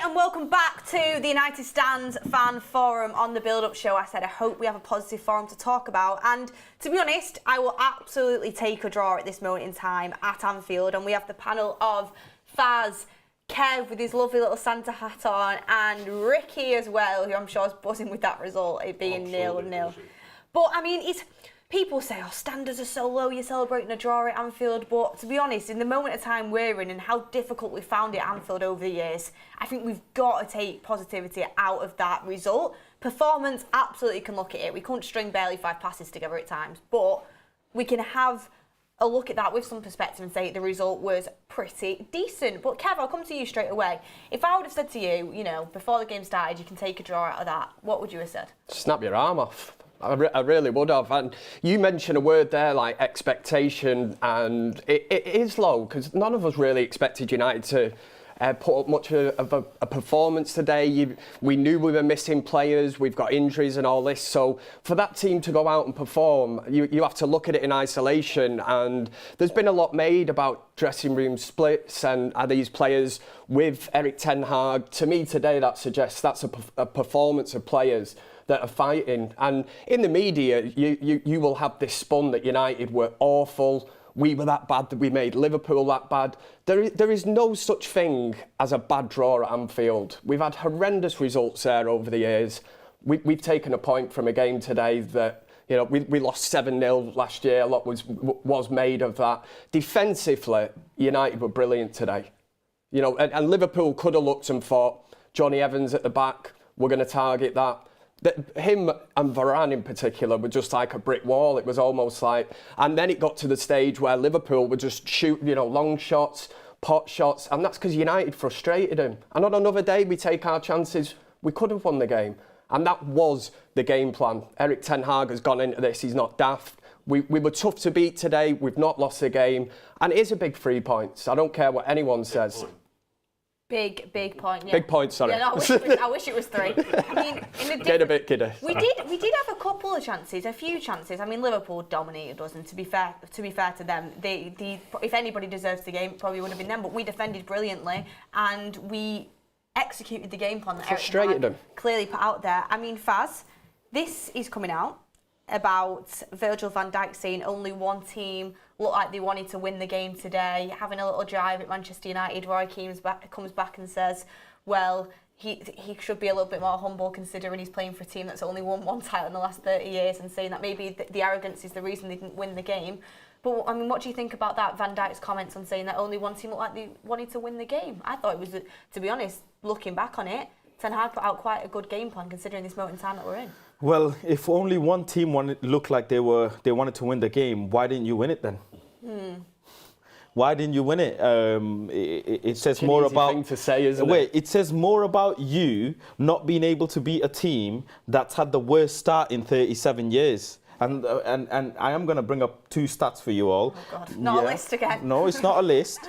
and welcome back to the United Stands Fan Forum. On the build-up show, I said I hope we have a positive forum to talk about, and to be honest, I will absolutely take a draw at this moment in time at Anfield, and we have the panel of Faz, Kev with his lovely little Santa hat on, and Ricky as well, who I'm sure is buzzing with that result, it being 0-0. But I mean, people say, oh, standards are so low, you're celebrating a draw at Anfield, but to be honest, in the moment of time we're in and how difficult we found it at Anfield over the years, I think we've got to take positivity out of that result. Performance, absolutely can look at it. We couldn't string barely 5 passes together at times, but we can have a look at that with some perspective and say the result was pretty decent. But Kev, I'll come to you straight away. If I would have said to you, you know, before the game started, you can take a draw out of that, what would you have said? Snap your arm off. I really would have. And you mentioned a word there like expectation, and it is low because none of us really expected United to put up much of a performance today. We knew we were missing players, we've got injuries and all this, so for that team to go out and perform, you have to look at it in isolation, and there's been a lot made about dressing room splits and are these players with Ten Hag. To me today that suggests that's a performance of players that are fighting, and in the media you will have this spun that United were awful, we were that bad, that we made Liverpool that bad. There is no such thing as a bad draw at Anfield. We've had horrendous results there over the years. We've taken a point from a game today that, you know, we lost 7-0 last year. A lot was made of that. Defensively, United were brilliant today. You know, and Liverpool could have looked and thought, Johnny Evans at the back, we're going to target that. Him and Varane in particular were just like a brick wall. It was almost like, and then it got to the stage where Liverpool would just shoot, you know, long shots, pot shots, and that's because United frustrated them. And on another day, we take our chances. We could have won the game, and that was the game plan. Ten Hag has gone into this. He's not daft. We were tough to beat today. We've not lost the game, and it is a big 3 points. I don't care what anyone says. Big point, yeah. Big point, sorry. Yeah, no, I wish it was 3. I mean, get a bit kidder. We did have a couple of chances, a few chances. I mean, Liverpool dominated us, and to be fair to them, if anybody deserves the game, it probably would have been them. But we defended brilliantly, and we executed the game plan that frustrated them. Clearly put out there. I mean, Faz, this is coming out about Virgil van Dijk saying only one team looked like they wanted to win the game today, having a little drive at Manchester United. Roy Keane comes back and says, well, he should be a little bit more humble considering he's playing for a team that's only won 1 title in the last 30 years, and saying that maybe the arrogance is the reason they didn't win the game. But I mean, what do you think about that, Van Dijk's comments on saying that only one team looked like they wanted to win the game? I thought it was, to be honest, looking back on it, Ten Hag put out quite a good game plan considering this moment in time that we're in. Well, if only one team looked like they wanted to win the game, why didn't you win it then? Why didn't you win it? It says more about. Thing to say, isn't it? Wait, it says more about you not being able to beat a team that's had the worst start in 37 years. And I am going to bring up 2 stats for you all. Oh God, not a list again. No, it's not a list.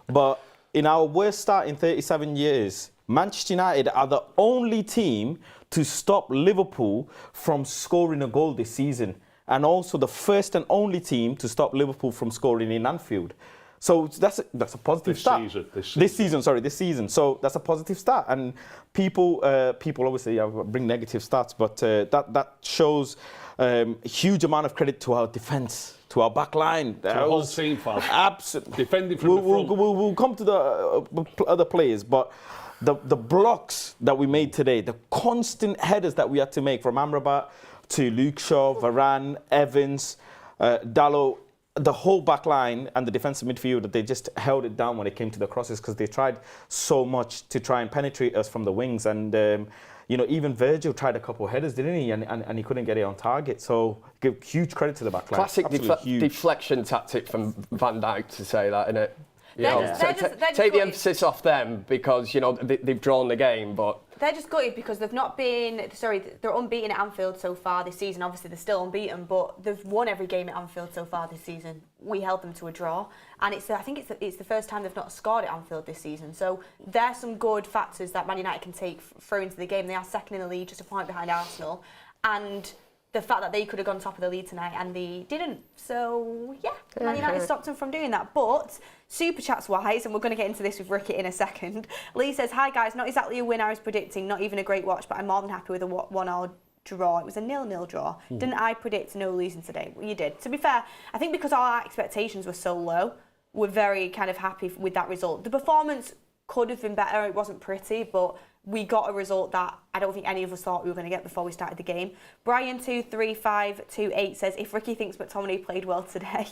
But in our worst start in 37 years, Manchester United are the only team to stop Liverpool from scoring a goal this season, and also the first and only team to stop Liverpool from scoring in Anfield. So that's a positive start. This season. So that's a positive start, and people obviously bring negative stats, but that shows a huge amount of credit to our defence, to our back line. The whole team, absolutely. Defending from the front. We'll come to the other players, but the blocks that we made today, the constant headers that we had to make from Amrabat to Luke Shaw, Varane, Evans, Dalot, the whole back line and the defensive midfield, they just held it down when it came to the crosses because they tried so much to try and penetrate us from the wings. And, you know, even Virgil tried a couple of headers, didn't he? And he couldn't get it on target. So give huge credit to the back line. Classic deflection tactic from Van Dijk to say that, innit? You know, take the emphasis off them because, you know, they've drawn the game, but they're just gutted because they've not been. They're unbeaten at Anfield so far this season. Obviously, they're still unbeaten, but they've won every game at Anfield so far this season. We held them to a draw, and I think it's the first time they've not scored at Anfield this season. So there's some good factors that Man United can take through into the game. They are second in the league, just a point behind Arsenal, and the fact that they could have gone top of the league tonight and they didn't. So, yeah, Man United stopped them from doing that. But, super chats wise, and we're going to get into this with Ricky in a second, Lee says, hi guys, not exactly a win I was predicting, not even a great watch, but I'm more than happy with a 1-1 draw. It was a 0-0 draw. Didn't I predict no losing today? Well, you did. To be fair, I think because our expectations were so low, we're very kind of happy with that result. The performance could have been better. It wasn't pretty, but we got a result that I don't think any of us thought we were going to get before we started the game. Brian23528 says, if Ricky thinks McTominay played well today.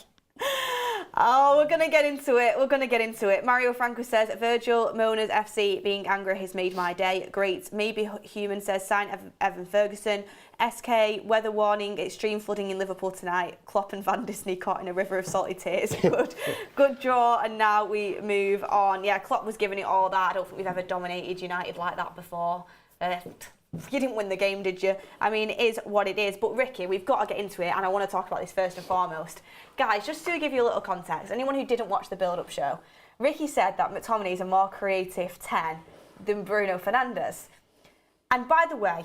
Oh, we're going to get into it. Mario Franco says, Virgil Mona's FC being angry has made my day. Great. Maybe Human says, sign Evan Ferguson. SK, weather warning, extreme flooding in Liverpool tonight. Klopp and Van Disney caught in a river of salty tears. Good draw, and now we move on. Yeah, Klopp was giving it all that. I don't think we've ever dominated United like that before. You didn't win the game, did you? I mean, it is what it is. But Ricky, we've got to get into it, and I want to talk about this first and foremost. Guys, just to give you a little context, anyone who didn't watch the build-up show, Ricky said that McTominay is a more creative 10 than Bruno Fernandes. And by the way,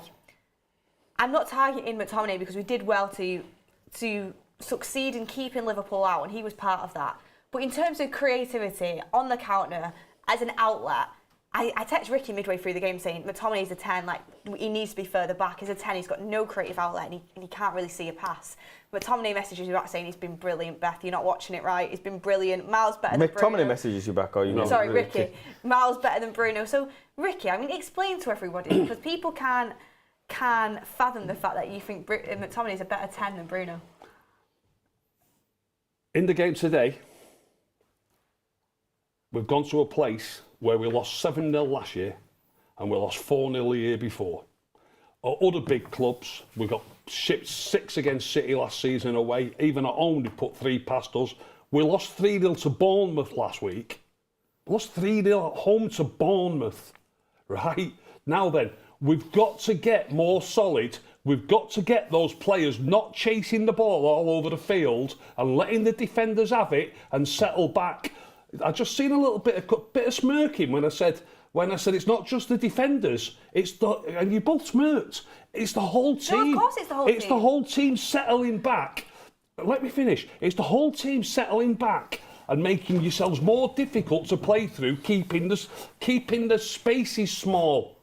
I'm not targeting McTominay because we did well to succeed in keeping Liverpool out, and he was part of that. But in terms of creativity, on the counter, as an outlet, I text Ricky midway through the game saying McTominay's a 10, like he needs to be further back. He's a 10, he's got no creative outlet and he can't really see a pass. McTominay messages you back saying he's been brilliant, Beth. You're not watching it right. He's been brilliant. Miles better than Bruno. McTominay messages you back, or you know? Sorry, Ricky. Miles better than Bruno. So, Ricky, I mean, explain to everybody, because people can fathom the fact that you think McTominay is a better 10 than Bruno. In the game today, we've gone to a place where we lost 7-0 last year and we lost 4-0 the year before. At other big clubs, we got shipped 6 against City last season away. Even at home, they put 3 past us. We lost 3-0 to Bournemouth last week. We lost 3-0 at home to Bournemouth. Right? Now then, we've got to get more solid. We've got to get those players not chasing the ball all over the field and letting the defenders have it and settle back. I just seen a little bit of smirking when I said it's not just the defenders, and you both smirked. It's the whole team. No, of course it's the whole team. It's the whole team settling back. Let me finish. It's the whole team settling back and making yourselves more difficult to play through, keeping the spaces small.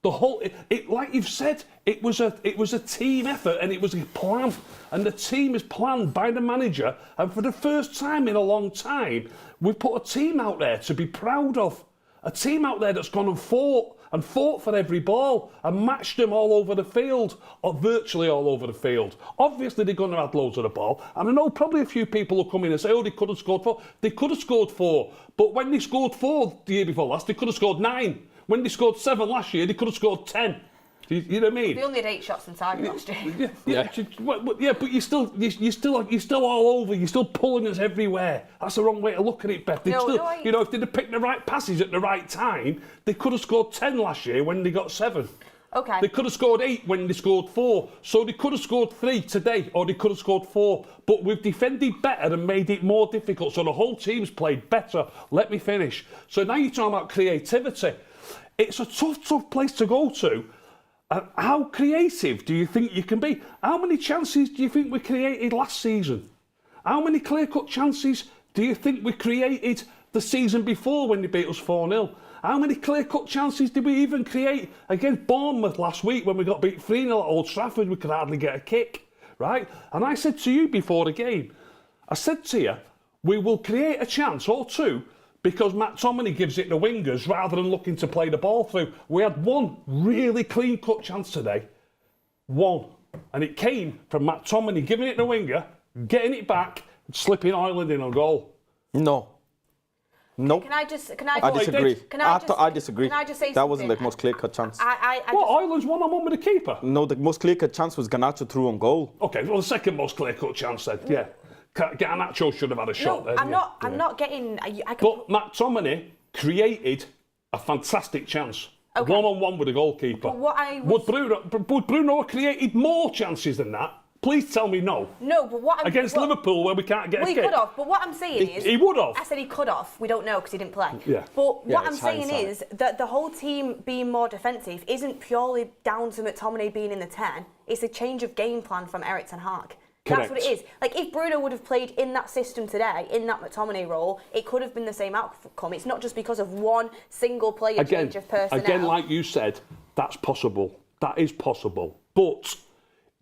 The whole, like you've said, it was a team effort and it was a plan, and the team is planned by the manager. And for the first time in a long time, we've put a team out there to be proud of. A team out there that's gone and fought for every ball and matched them all over the field, or virtually all over the field. Obviously, they're going to have loads of the ball, and I know probably a few people will come in and say, "Oh, they could have scored 4." They could have scored 4, but when they scored 4 the year before last, they could have scored 9. When they scored 7 last year, they could have scored 10. You know what I mean? They only had 8 shots on target last year. Yeah, but you're still all over. You're still pulling us everywhere. That's the wrong way to look at it, Beth. If they'd have picked the right passes at the right time, they could have scored 10 last year when they got 7. Okay. They could have scored 8 when they scored 4. So they could have scored 3 today, or they could have scored 4. But we've defended better and made it more difficult. So the whole team's played better. Let me finish. So now you're talking about creativity. It's a tough place to go to. How creative do you think you can be? How many chances do you think we created last season? How many clear-cut chances do you think we created the season before when they beat us 4-0? How many clear-cut chances did we even create against Bournemouth last week when we got beat 3-0 at Old Trafford? We could hardly get a kick, right? And I said to you before the game, I said to you, we will create a chance or 2 because McTominay gives it the wingers rather than looking to play the ball through. We had 1 really clean-cut chance today. 1. And it came from McTominay giving it the winger, getting it back, and slipping Ireland in on goal. No. Nope. I disagree. I disagree. Can I just say that wasn't the most clear-cut chance. Ireland's 1-on-1 with the keeper? No, the most clear-cut chance was Garnacho through on goal. Okay, well, the second most clear-cut chance then, yeah. Garnacho should have had a shot there. I'm not getting... But McTominay created a fantastic chance. Okay. 1-on-1 with the goalkeeper. But Would Bruno have created more chances than that? Please tell me no. No, but what Against Liverpool, where we can't get a he kick. could have, but what I'm saying is... He would have. I said he could have. We don't know because he didn't play. Yeah. But what I'm it's saying hindsight. is that the whole team being more defensive isn't purely down to McTominay being in the 10. It's a change of game plan from Erik Ten Hag. That's what it is. Like, if Bruno would have played in that system today, in that McTominay role, it could have been the same outcome. It's not just because of one single player change of personnel. Again, like you said, that's possible. That is possible. But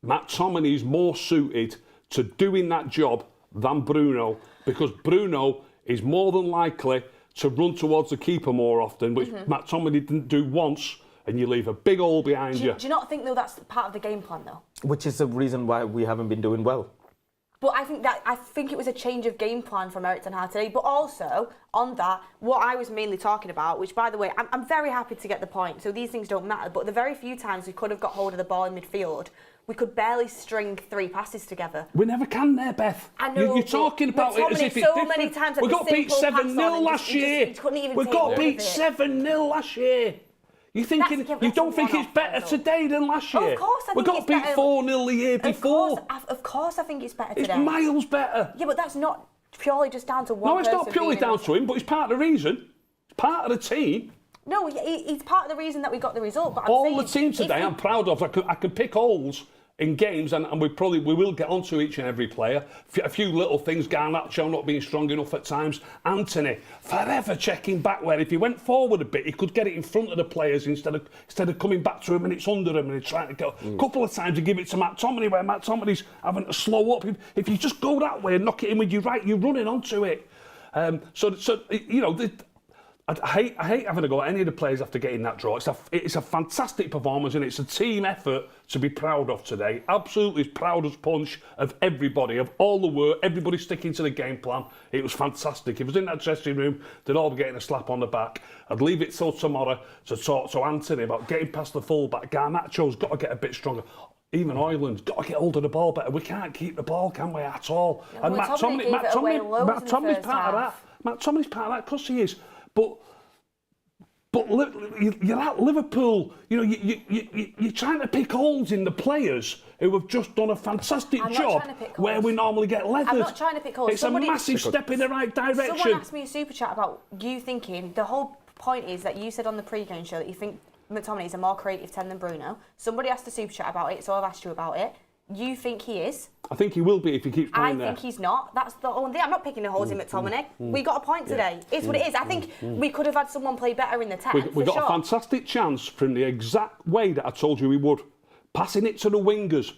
McTominay is more suited to doing that job than Bruno, because Bruno is more than likely to run towards the keeper more often, which McTominay didn't do once, and you leave a big hole behind you. Do you not think, though, that's part of the game plan, though? Which is the reason why we haven't been doing well. But I think it was a change of game plan from Erik Ten Hag today. But also, on that, what I was mainly talking about, which, by the way, I'm very happy to get the point, so these things don't matter, but the very few times we could have got hold of the ball in midfield, we could barely string 3 passes together. We never can there, Beth. I know, You're talking about it as if it's so different. many times We got beat 7-0 last year. We got beat 7-0 last year. You don't think it's better today than last year? Of course I think we got it's beat better. 4-0 the year before. Of course I think it's better today. It's miles better. Yeah, but that's not purely just down to one No, it's not person purely being in down to him, but it's part of the reason. It's part of the team. No, he's part of the reason that we got the result. But All the team today I'm proud of. I can pick holes in games, and we will get onto each and every player. A few little things, Garnacho not being strong enough at times. Anthony, forever checking back where if he went forward a bit, he could get it in front of the players instead of coming back to him and it's under him and he's trying to go. A couple of times he give it to McTominay where McTominay's having to slow up. If you just go that way and knock it in with your right, you're running onto it. So you know, I hate having to go at any of the players after getting that draw. It's a fantastic performance and it's a team effort to be proud of today. Absolutely proud as punch of everybody, of all the work, everybody sticking to the game plan. It was fantastic. If I was in that dressing room, they'd all be getting a slap on the back. I'd leave it till tomorrow to talk to Anthony about getting past the full-back. Garnacho's got to get a bit stronger. Even Ireland's got to get hold of the ball better. We can't keep the ball, can we, at all? No, and McTominay's part of that. McTominay's part of that, of course he is. But you're at Liverpool. You know, you're trying to pick holes in the players who have just done a fantastic job where we normally get leathered. I'm not trying to pick holes. It's a massive step in the right direction. Someone asked me a super chat about you thinking, the whole point is that you said on the pre-game show that you think McTominay is a more creative 10 than Bruno. Somebody asked a super chat about it, so I've asked you about it. You think he is? I think he will be if he keeps playing there. I think he's not. That's the only thing. I'm not picking the holes in McTominay. We got a point today. It's what it is. I think we could have had someone play better in the 10. We got a fantastic chance from the exact way that I told you we would. Passing it to the wingers.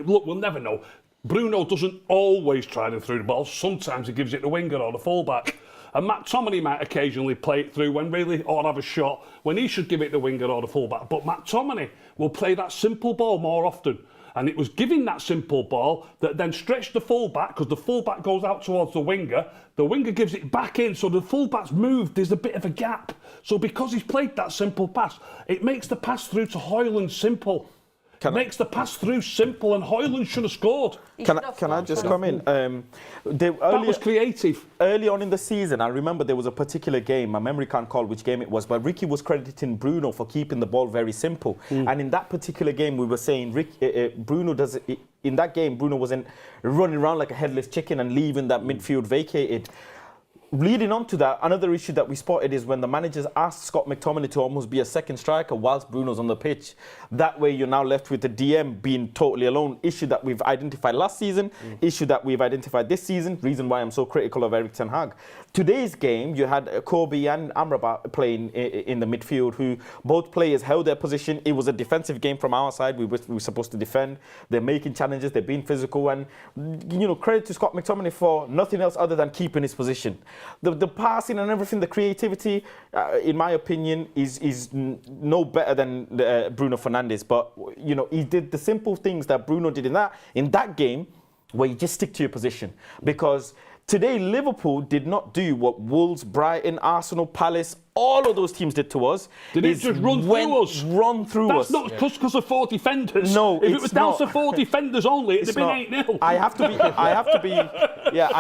Look, we'll never know. Bruno doesn't always try to throw the ball. Sometimes he gives it to the winger or the fullback. And McTominay might occasionally play it through or have a shot when he should give it to the winger or the fullback. But McTominay will play that simple ball more often. And it was giving that simple ball that then stretched the fullback, because the fullback goes out towards the winger gives it back in, so the fullback's moved, there's a bit of a gap. So because he's played that simple pass, it makes the pass through to Højlund simple. Makes the pass through simple, and Højlund should have scored. Can I just come in? That was creative. Early on in the season, I remember there was a particular game, my memory can't call which game it was, but Ricky was crediting Bruno for keeping the ball very simple. And in that particular game, we were saying in that game, Bruno wasn't running around like a headless chicken and leaving that midfield vacated. Leading on to that, another issue that we spotted is when the managers asked Scott McTominay to almost be a second striker whilst Bruno's on the pitch. That way you're now left with the DM being totally alone. Issue that we've identified last season, issue that we've identified this season, reason why I'm so critical of Erik Ten Hag. Today's game, you had Kobe and Amrabat playing in the midfield, who both players held their position. It was a defensive game from our side. We were supposed to defend. They're making challenges. They're being physical. And, credit to Scott McTominay for nothing else other than keeping his position. The passing and everything, the creativity, in my opinion, is no better than Bruno Fernandes. But, he did the simple things that Bruno did in that game, where you just stick to your position. Because today, Liverpool did not do what Wolves, Brighton, Arsenal, Palace, all of those teams did to us. Did it just run through us? Run through us. That's not because of 4 defenders. No, if it was down to 4 defenders only, it'd have been 8-0. I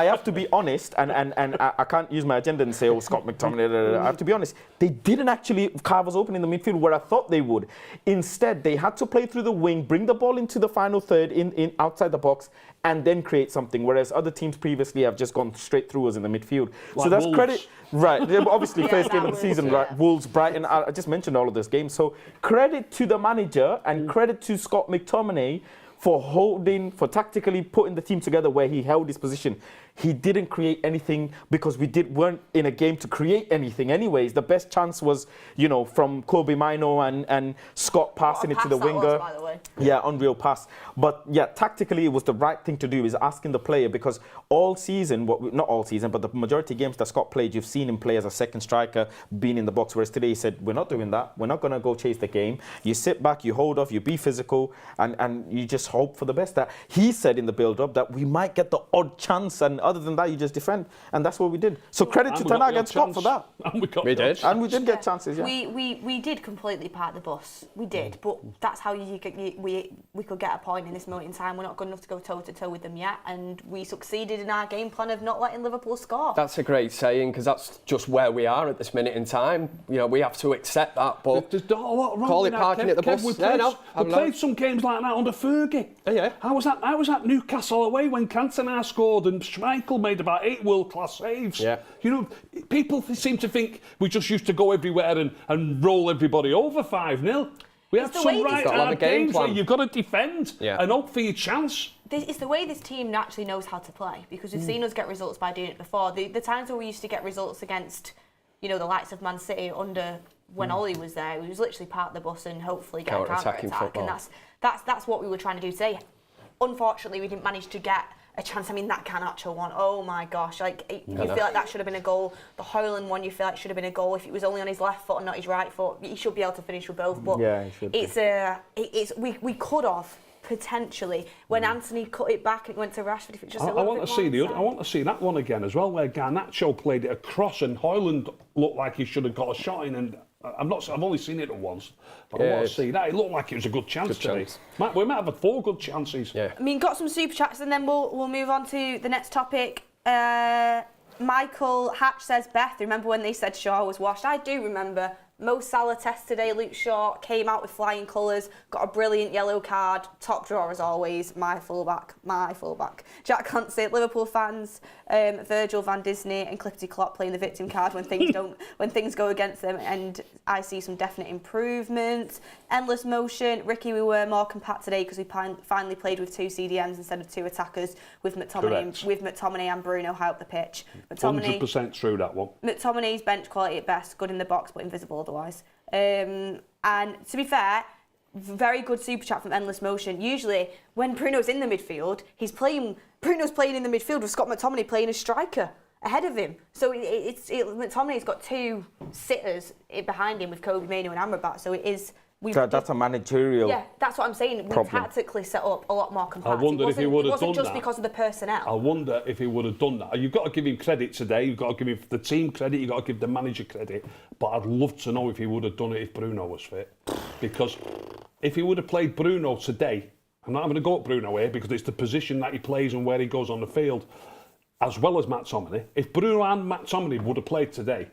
have to be honest, and I can't use my agenda and say, oh, Scott McTominay. I have to be honest. They didn't actually carve us open in the midfield where I thought they would. Instead, they had to play through the wing, bring the ball into the final third in outside the box, and then create something. Whereas other teams previously have just gone straight through us in the midfield. Like so that's Wolves. Credit. Right, obviously first game of the Wolves, season, yeah. right? Wolves, Brighton, I just mentioned all of those games. So credit to the manager and credit to Scott McTominay for tactically putting the team together where he held his position. He didn't create anything because weren't in a game to create anything anyways. The best chance was, from Kobe Mino and Scott passing it to the winger. Was, by the way. Yeah, unreal pass. But yeah, tactically it was the right thing to do, is asking the player, because all season, not all season, but the majority of games that Scott played, you've seen him play as a second striker, being in the box, whereas today he said, we're not doing that. We're not going to go chase the game. You sit back, you hold off, you be physical, and you just hope for the best. That he said in the build-up that we might get the odd chance, and other than that, you just defend. And that's what we did. So credit to Ten Hag and Scott for that. And We did. And we did get chances, yeah. We did completely park the bus. We did, but that's how we could get a point in this moment in time. We're not good enough to go toe-to-toe with them yet, and we succeeded in our game plan of not letting Liverpool score. That's a great saying, because that's just where we are at this minute in time. We have to accept that, but There's not a lot wrong call with it that, parking Kev. at the Kev, bus. we played some games like that under Fergie. Yeah. How was that Newcastle away when Cantona scored and Schmeichel made about 8 world-class saves? Yeah. People seem to think we just used to go everywhere and roll everybody over 5-0. We had the some way right Got to have a hard game games where plan. you've got to defend Yeah. and hope for your chance. It's the way this team naturally knows how to play, because we've seen us get results by doing it before. The times where we used to get results against, the likes of Man City under when Ollie was there, we was literally park the bus and hopefully get a Counter-attacking counter-attack, and football. that's what we were trying to do today. Unfortunately, we didn't manage to get a chance. I mean, that Garnacho one, oh my gosh, you feel like that should have been a goal. The Højlund one, you feel like should have been a goal. If it was only on his left foot and not his right foot, he should be able to finish with both. But Yeah, he should we could have potentially, when Anthony cut it back and it went to Rashford, if it just I want to see that one again as well, where Garnacho played it across and Højlund looked like he should have got a shot in, and I've only seen it once, but I want to see that. It looked like it was a good chance today. We might have had 4 good chances. Yeah. I mean, got some super chats, and then we'll move on to the next topic. Michael Hatch says, Beth, remember when they said Shaw was washed? I do remember. Mo Salah test today, Luke Shaw came out with flying colours, got a brilliant yellow card, top drawer as always, my fullback. Jack Hansett, Liverpool fans, Virgil van Disney and Cliffy Klopp playing the victim card when things go against them, and I see some definite improvements. Endless motion, Ricky, we were more compact today because we finally played with 2 CDMs instead of 2 attackers with McTominay and Bruno high up the pitch. 100% true, that one. McTominay's bench quality at best, good in the box but invisible otherwise. And to be fair, very good super chat from Endless Motion. Usually when Bruno's in the midfield, Bruno's playing in the midfield with Scott McTominay playing as striker ahead of him. So McTominay's got 2 sitters behind him with Kobe Mino and Amrabat. So it is. That's a managerial. Yeah, that's what I'm saying. We tactically set up a lot more compact. I wonder if he would have done that. It wasn't just because of the personnel. I wonder if he would have done that. You've got to give him credit today. You've got to give him the team credit. You've got to give the manager credit. But I'd love to know if he would have done it if Bruno was fit. Because if he would have played Bruno today, I'm not having to go at Bruno here because it's the position that he plays and where he goes on the field, as well as McTominay. If Bruno and McTominay would have played today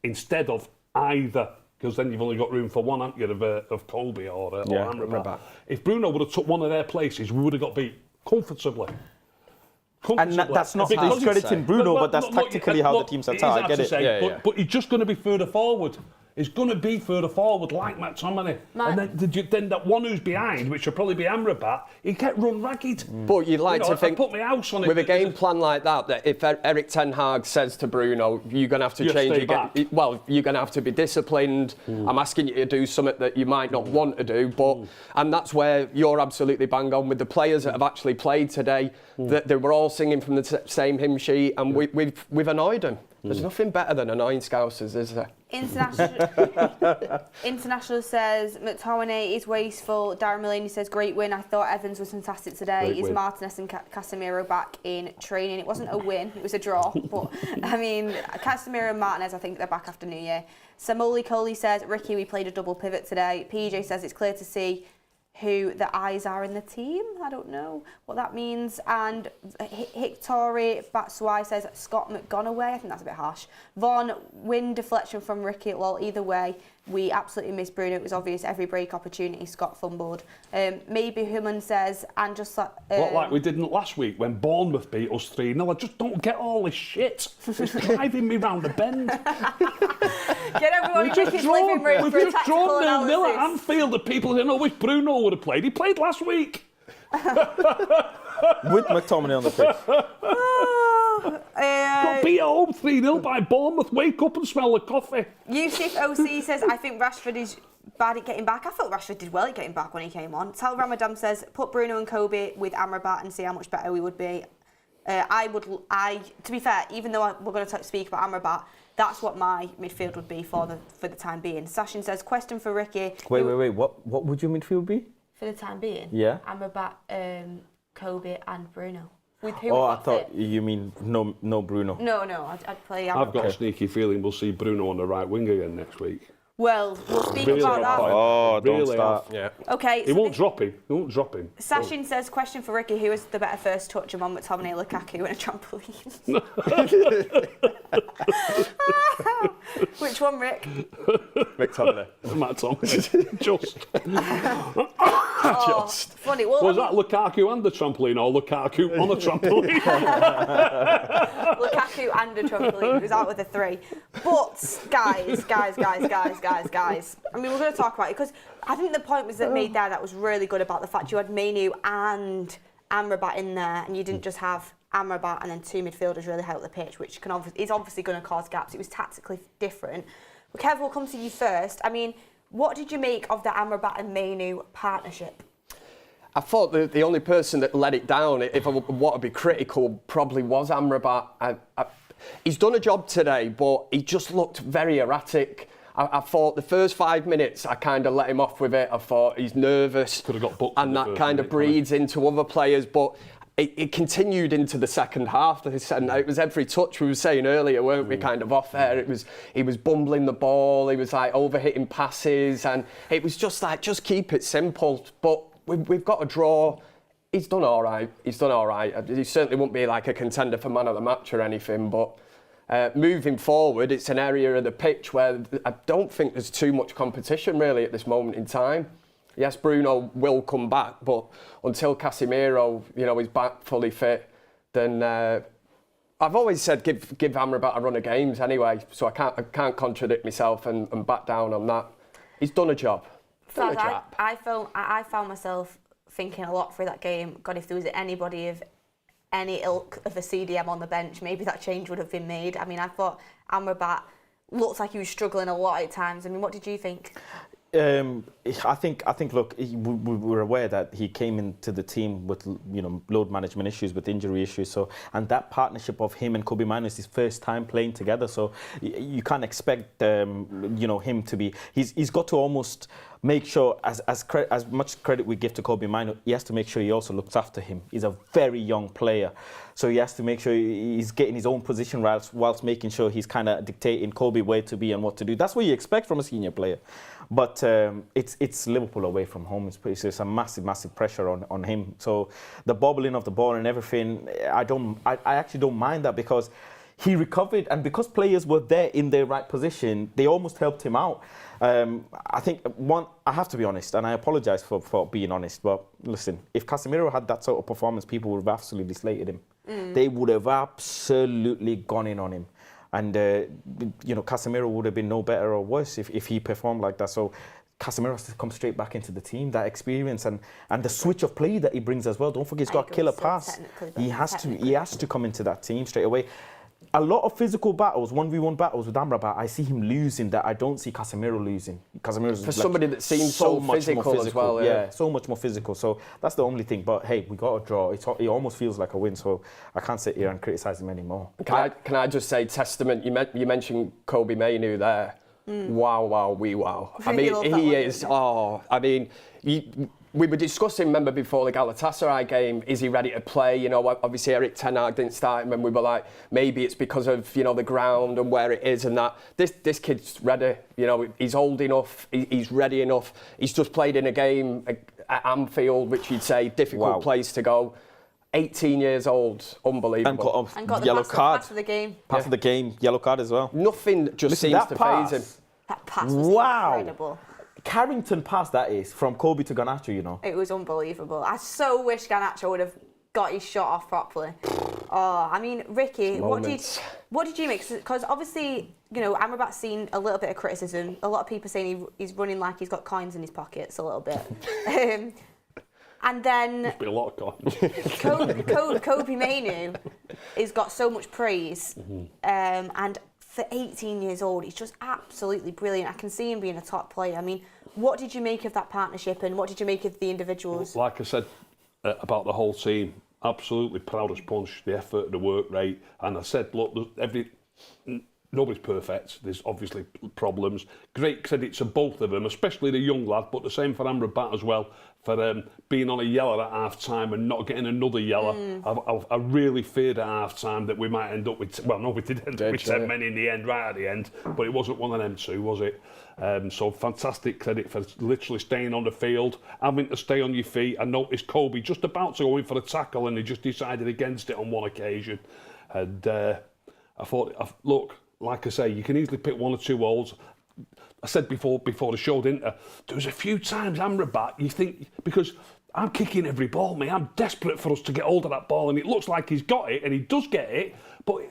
instead of either, because then you've only got room for one, haven't you, of Colby or Amrabat. If Bruno would have took one of their places, we would have got beat comfortably. And that's not discrediting Bruno, but that's tactically how the team's attacked. I get it. But he's just going to be further forward. He's going to be further forward like McTominay. And then that one who's behind, which will probably be Amrabat, he get run ragged. But you'd like to think, put my house on it, with a game plan like that if Eric Ten Hag says to Bruno, you're going to have to change your game. Well, you're going to have to be disciplined. I'm asking you to do something that you might not want to do. And that's where you're absolutely bang on with the players that have actually played today. That they were all singing from the same hymn sheet, and we've annoyed them. There's nothing better than annoying Scousers, is there? International says McTominay is wasteful. Darren Mulaney says great win. I thought Evans was fantastic today. Is Martinez and Casemiro back in training? It wasn't a win, it was a draw. But I mean, Casemiro and Martinez, I think they're back after New Year. Samoli Coley says Ricky, we played a double pivot today. PJ says it's clear to see who the eyes are in the team. I don't know what that means. And Hictori Batswai says Scott McGonaghy. I think that's a bit harsh. Vaughn, win deflection from Ricky. Well, either way, we absolutely missed Bruno. It was obvious every break opportunity Scott fumbled. Maybe Human says, and just like... what, like we didn't last week when Bournemouth beat us 3-0? I just don't get all this shit. It's driving me round the bend. Get everyone in Ricky's living room for a tactical analysis. 0-0 at Anfield. The people didn't know which Bruno would have played. He played last week. With McTominay on the pitch. Got beat at home 3-0 by Bournemouth. Wake up and smell the coffee. Yusuf OC says, I think Rashford is bad at getting back. I thought Rashford did well at getting back when he came on. Tal Ramadan says, put Bruno and Kobe with Amrabat and see how much better we would be. To be fair, even though we're going to speak about Amrabat, that's what my midfield would be for the time being. Sashin says, question for Ricky. Wait. What would your midfield be? For the time being? Yeah. Amrabat, Kobe and Bruno. With who? Oh, I thought you mean no Bruno. No, I'd play Amrabat. I've got a sneaky feeling we'll see Bruno on the right wing again next week. Well, we'll speak Really about that. Oh, don't Really start. Yeah. Okay. He won't drop him. He won't drop him. Sashin says, question for Ricky, who is the better first touch among McTominay, Lukaku and a trampoline? Which one, Rick? McTominay. Matt Thomas. Just. Just. Funny. Well, Was that Lukaku and the trampoline or Lukaku on a trampoline? Lukaku and a trampoline. He was out with a 3. But, guys. I mean, we're going to talk about it because I think the point was made there that was really good about the fact you had Mainu and Amrabat in there and you didn't just have Amrabat and then 2 midfielders really high up the pitch, which is obviously going to cause gaps. It was tactically different. But Kev, we'll come to you first. I mean, what did you make of the Amrabat and Mainu partnership? I thought the only person that let it down, if I want to be critical, probably was Amrabat. He's done a job today, but he just looked very erratic. I thought the first 5 minutes, I kind of let him off with it. I thought he's nervous. Could have got booked. And that kind of breeds into other players. But it continued into the second half. And it was every touch we were saying earlier, weren't we, kind of off there. He was bumbling the ball. He was like overhitting passes. And it was just like, just keep it simple. But we've got a draw. He's done all right. He certainly won't be like a contender for man of the match or anything. But moving forward, it's an area of the pitch where I don't think there's too much competition really at this moment in time. Yes, Bruno will come back, but until Casemiro, is back fully fit, then I've always said give Amrabat a run of games anyway. So I can't contradict myself and back down on that. He's done a job. I found myself thinking a lot through that game. God, if there was anybody of any ilk of a CDM on the bench, maybe that change would have been made. I mean, I thought Amrabat looked like he was struggling a lot at times. I mean, what did you think? I think. Look, we were aware that he came into the team with load management issues, with injury issues. So, and that partnership of him and Kobe Manu is his first time playing together. So, you can't expect him to be. He's got to almost make sure, as much credit we give to Kobe Manu, he has to make sure he also looks after him. He's a very young player, so he has to make sure he's getting his own position whilst making sure he's kind of dictating Kobe where to be and what to do. That's what you expect from a senior player. But it's Liverpool away from home. It's a massive pressure on him. So the bobbling of the ball and everything, I actually don't mind that because he recovered, and because players were there in their right position, they almost helped him out. I think I have to be honest, and I apologise for being honest, but listen, if Casemiro had that sort of performance, people would have absolutely slated him. They would have absolutely gone in on him. And, Casemiro would have been no better or worse if he performed like that. So Casemiro has to come straight back into the team, that experience and the switch of play that he brings as well. Don't forget, he's got a killer pass. He has to come into that team straight away. a lot of physical battles, 1v1 battles with Amrabat, I see him losing that I don't see Casemiro losing. Casemiro's For somebody that seems so much physical more physical as well, yeah, so much more physical. So that's the only thing. But hey, we got a draw. It almost feels like a win, so I can't sit here and criticise him anymore. Can I just say, testament, you mentioned Kobe Mainoo there. Wow. I mean, he is, we were discussing, remember, before the Galatasaray game, is he ready to play? You know, obviously Eric Ten Hag didn't start him, and we were like, maybe it's because of, you know, the ground and where it is and that. This kid's ready. You know, he's old enough, he's ready enough. He's just played in a game at Anfield, which you'd say difficult place to go. 18 years old, unbelievable. And got the yellow card. pass of the game. Pass of the game, yellow card as well. Nothing just seems to phase him. That pass was incredible. Carrington pass that is, from Kobe to Garnacho, you know. It was unbelievable. I so wish Garnacho would have got his shot off properly. Oh, I mean, Ricky, what did you make? Because obviously, you know, Amrabat's seen a little bit of criticism. A lot of people saying he's running like he's got coins in his pockets a little bit. And then Must be a lot of coins. Kobe Mainoo has got so much praise, and for 18 years old, he's just absolutely brilliant. I can see him being a top player. I mean, what did you make of that partnership, and what did you make of the individuals? Like I said about the whole team, absolutely proud as punch, the effort, the work rate. And I said, look, nobody's perfect. There's obviously problems. Great credit to both of them, especially the young lad, but the same for Amrabat as well, for being on a yellow at half-time and not getting another yellow. I really feared at half-time that we might end up with... Well, no, we did end up with 10 men in the end, right at the end, but it wasn't one of them two, was it? So fantastic credit for literally staying on the field, having to stay on your feet. I noticed Kobe just about to go in for a tackle and he just decided against it on one occasion. And I thought, look, like I say, you can easily pick one or two holes. I said before the show, didn't I? There was a few times Amrabat, you think, because I'm kicking every ball, mate. I'm desperate for us to get hold of that ball, and it looks like he's got it, and he does get it. But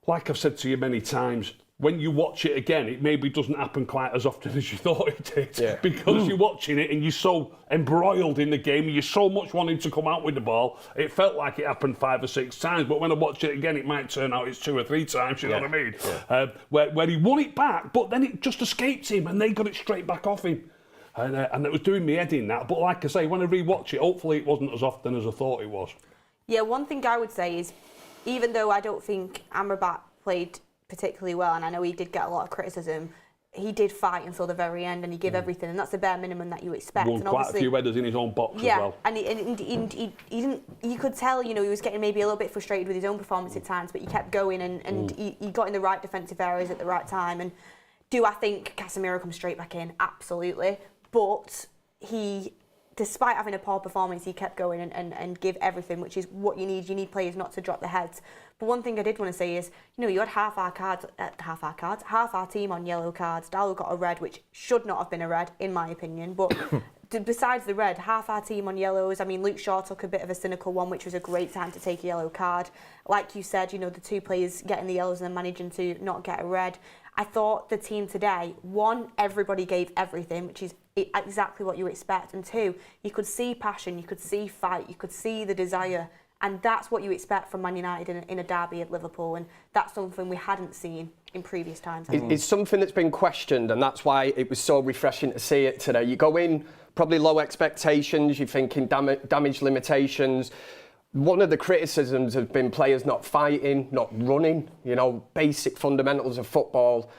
like I've said to you many times, when you watch it again, it maybe doesn't happen quite as often as you thought it did. Because you're watching it and you're so embroiled in the game, and you're so much wanting to come out with the ball. It felt like it happened 5 or 6 times, but when I watch it again, it might turn out it's 2 or 3 times, you know what I mean? Where he won it back, but then it just escaped him and they got it straight back off him. And it was doing me head in that. But like I say, when I re-watch it, hopefully it wasn't as often as I thought it was. Yeah, one thing I would say is, even though I don't think Amrabat played particularly well, and I know he did get a lot of criticism, he did fight until the very end, and he gave everything, and that's the bare minimum that you expect. Won quite a few headers in his own box as well. And he didn't. You could tell, you know, he was getting maybe a little bit frustrated with his own performance at times, but he kept going, and he got in the right defensive areas at the right time. And do I think Casemiro comes straight back in? Absolutely, but he, despite having a poor performance, he kept going and give everything, which is what you need. You need players not to drop their heads. But one thing I did want to say is, you know, you had half our team on yellow cards. Darlow got a red, which should not have been a red, in my opinion. But besides the red, half our team on yellows. I mean, Luke Shaw took a bit of a cynical one, which was a great time to take a yellow card. Like you said, you know, the 2 players getting the yellows and then managing to not get a red. I thought the team today, 1, everybody gave everything, which is exactly what you expect. And 2, you could see passion, you could see fight, you could see the desire. And that's what you expect from Man United in a derby at Liverpool. And that's something we hadn't seen in previous times. It's something that's been questioned, and that's why it was so refreshing to see it today. You go in, probably low expectations, you're thinking damage limitations. One of the criticisms has been players not fighting, not running, you know, basic fundamentals of football.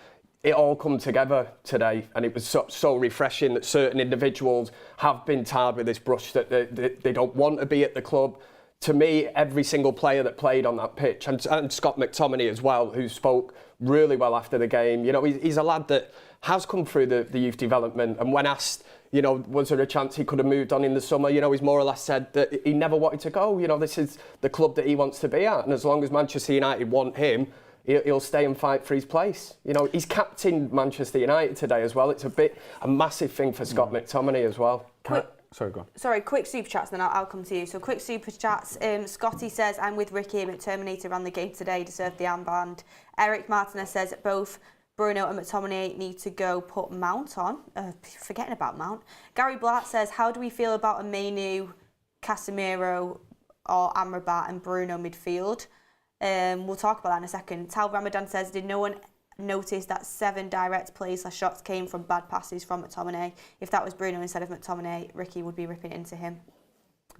It all come together today, and it was so refreshing that certain individuals have been tarred with this brush, that they don't want to be at the club. To me, every single player that played on that pitch, and Scott McTominay as well, who spoke really well after the game, you know, he's a lad that has come through the youth development, and when asked, you know, was there a chance he could have moved on in the summer, you know, he's more or less said that he never wanted to go. You know, this is the club that he wants to be at, and as long as Manchester United want him, he'll stay and fight for his place. You know, he's captained Manchester United today as well. It's a massive thing for Scott McTominay as well. Sorry, go on. Sorry, quick super chats, then I'll come to you. So quick super chats. Scotty says, I'm with Ricky. McTominay ran the game today, deserved the armband. Eric Martinez says both Bruno and McTominay need to go put Mount on. Forgetting about Mount. Gary Blatt says, how do we feel about a Mainoo, Casemiro or Amrabat and Bruno midfield? We'll talk about that in a second. Tal Ramadan says, did no one notice that 7 direct plays or shots came from bad passes from McTominay? If that was Bruno instead of McTominay, Ricky would be ripping into him.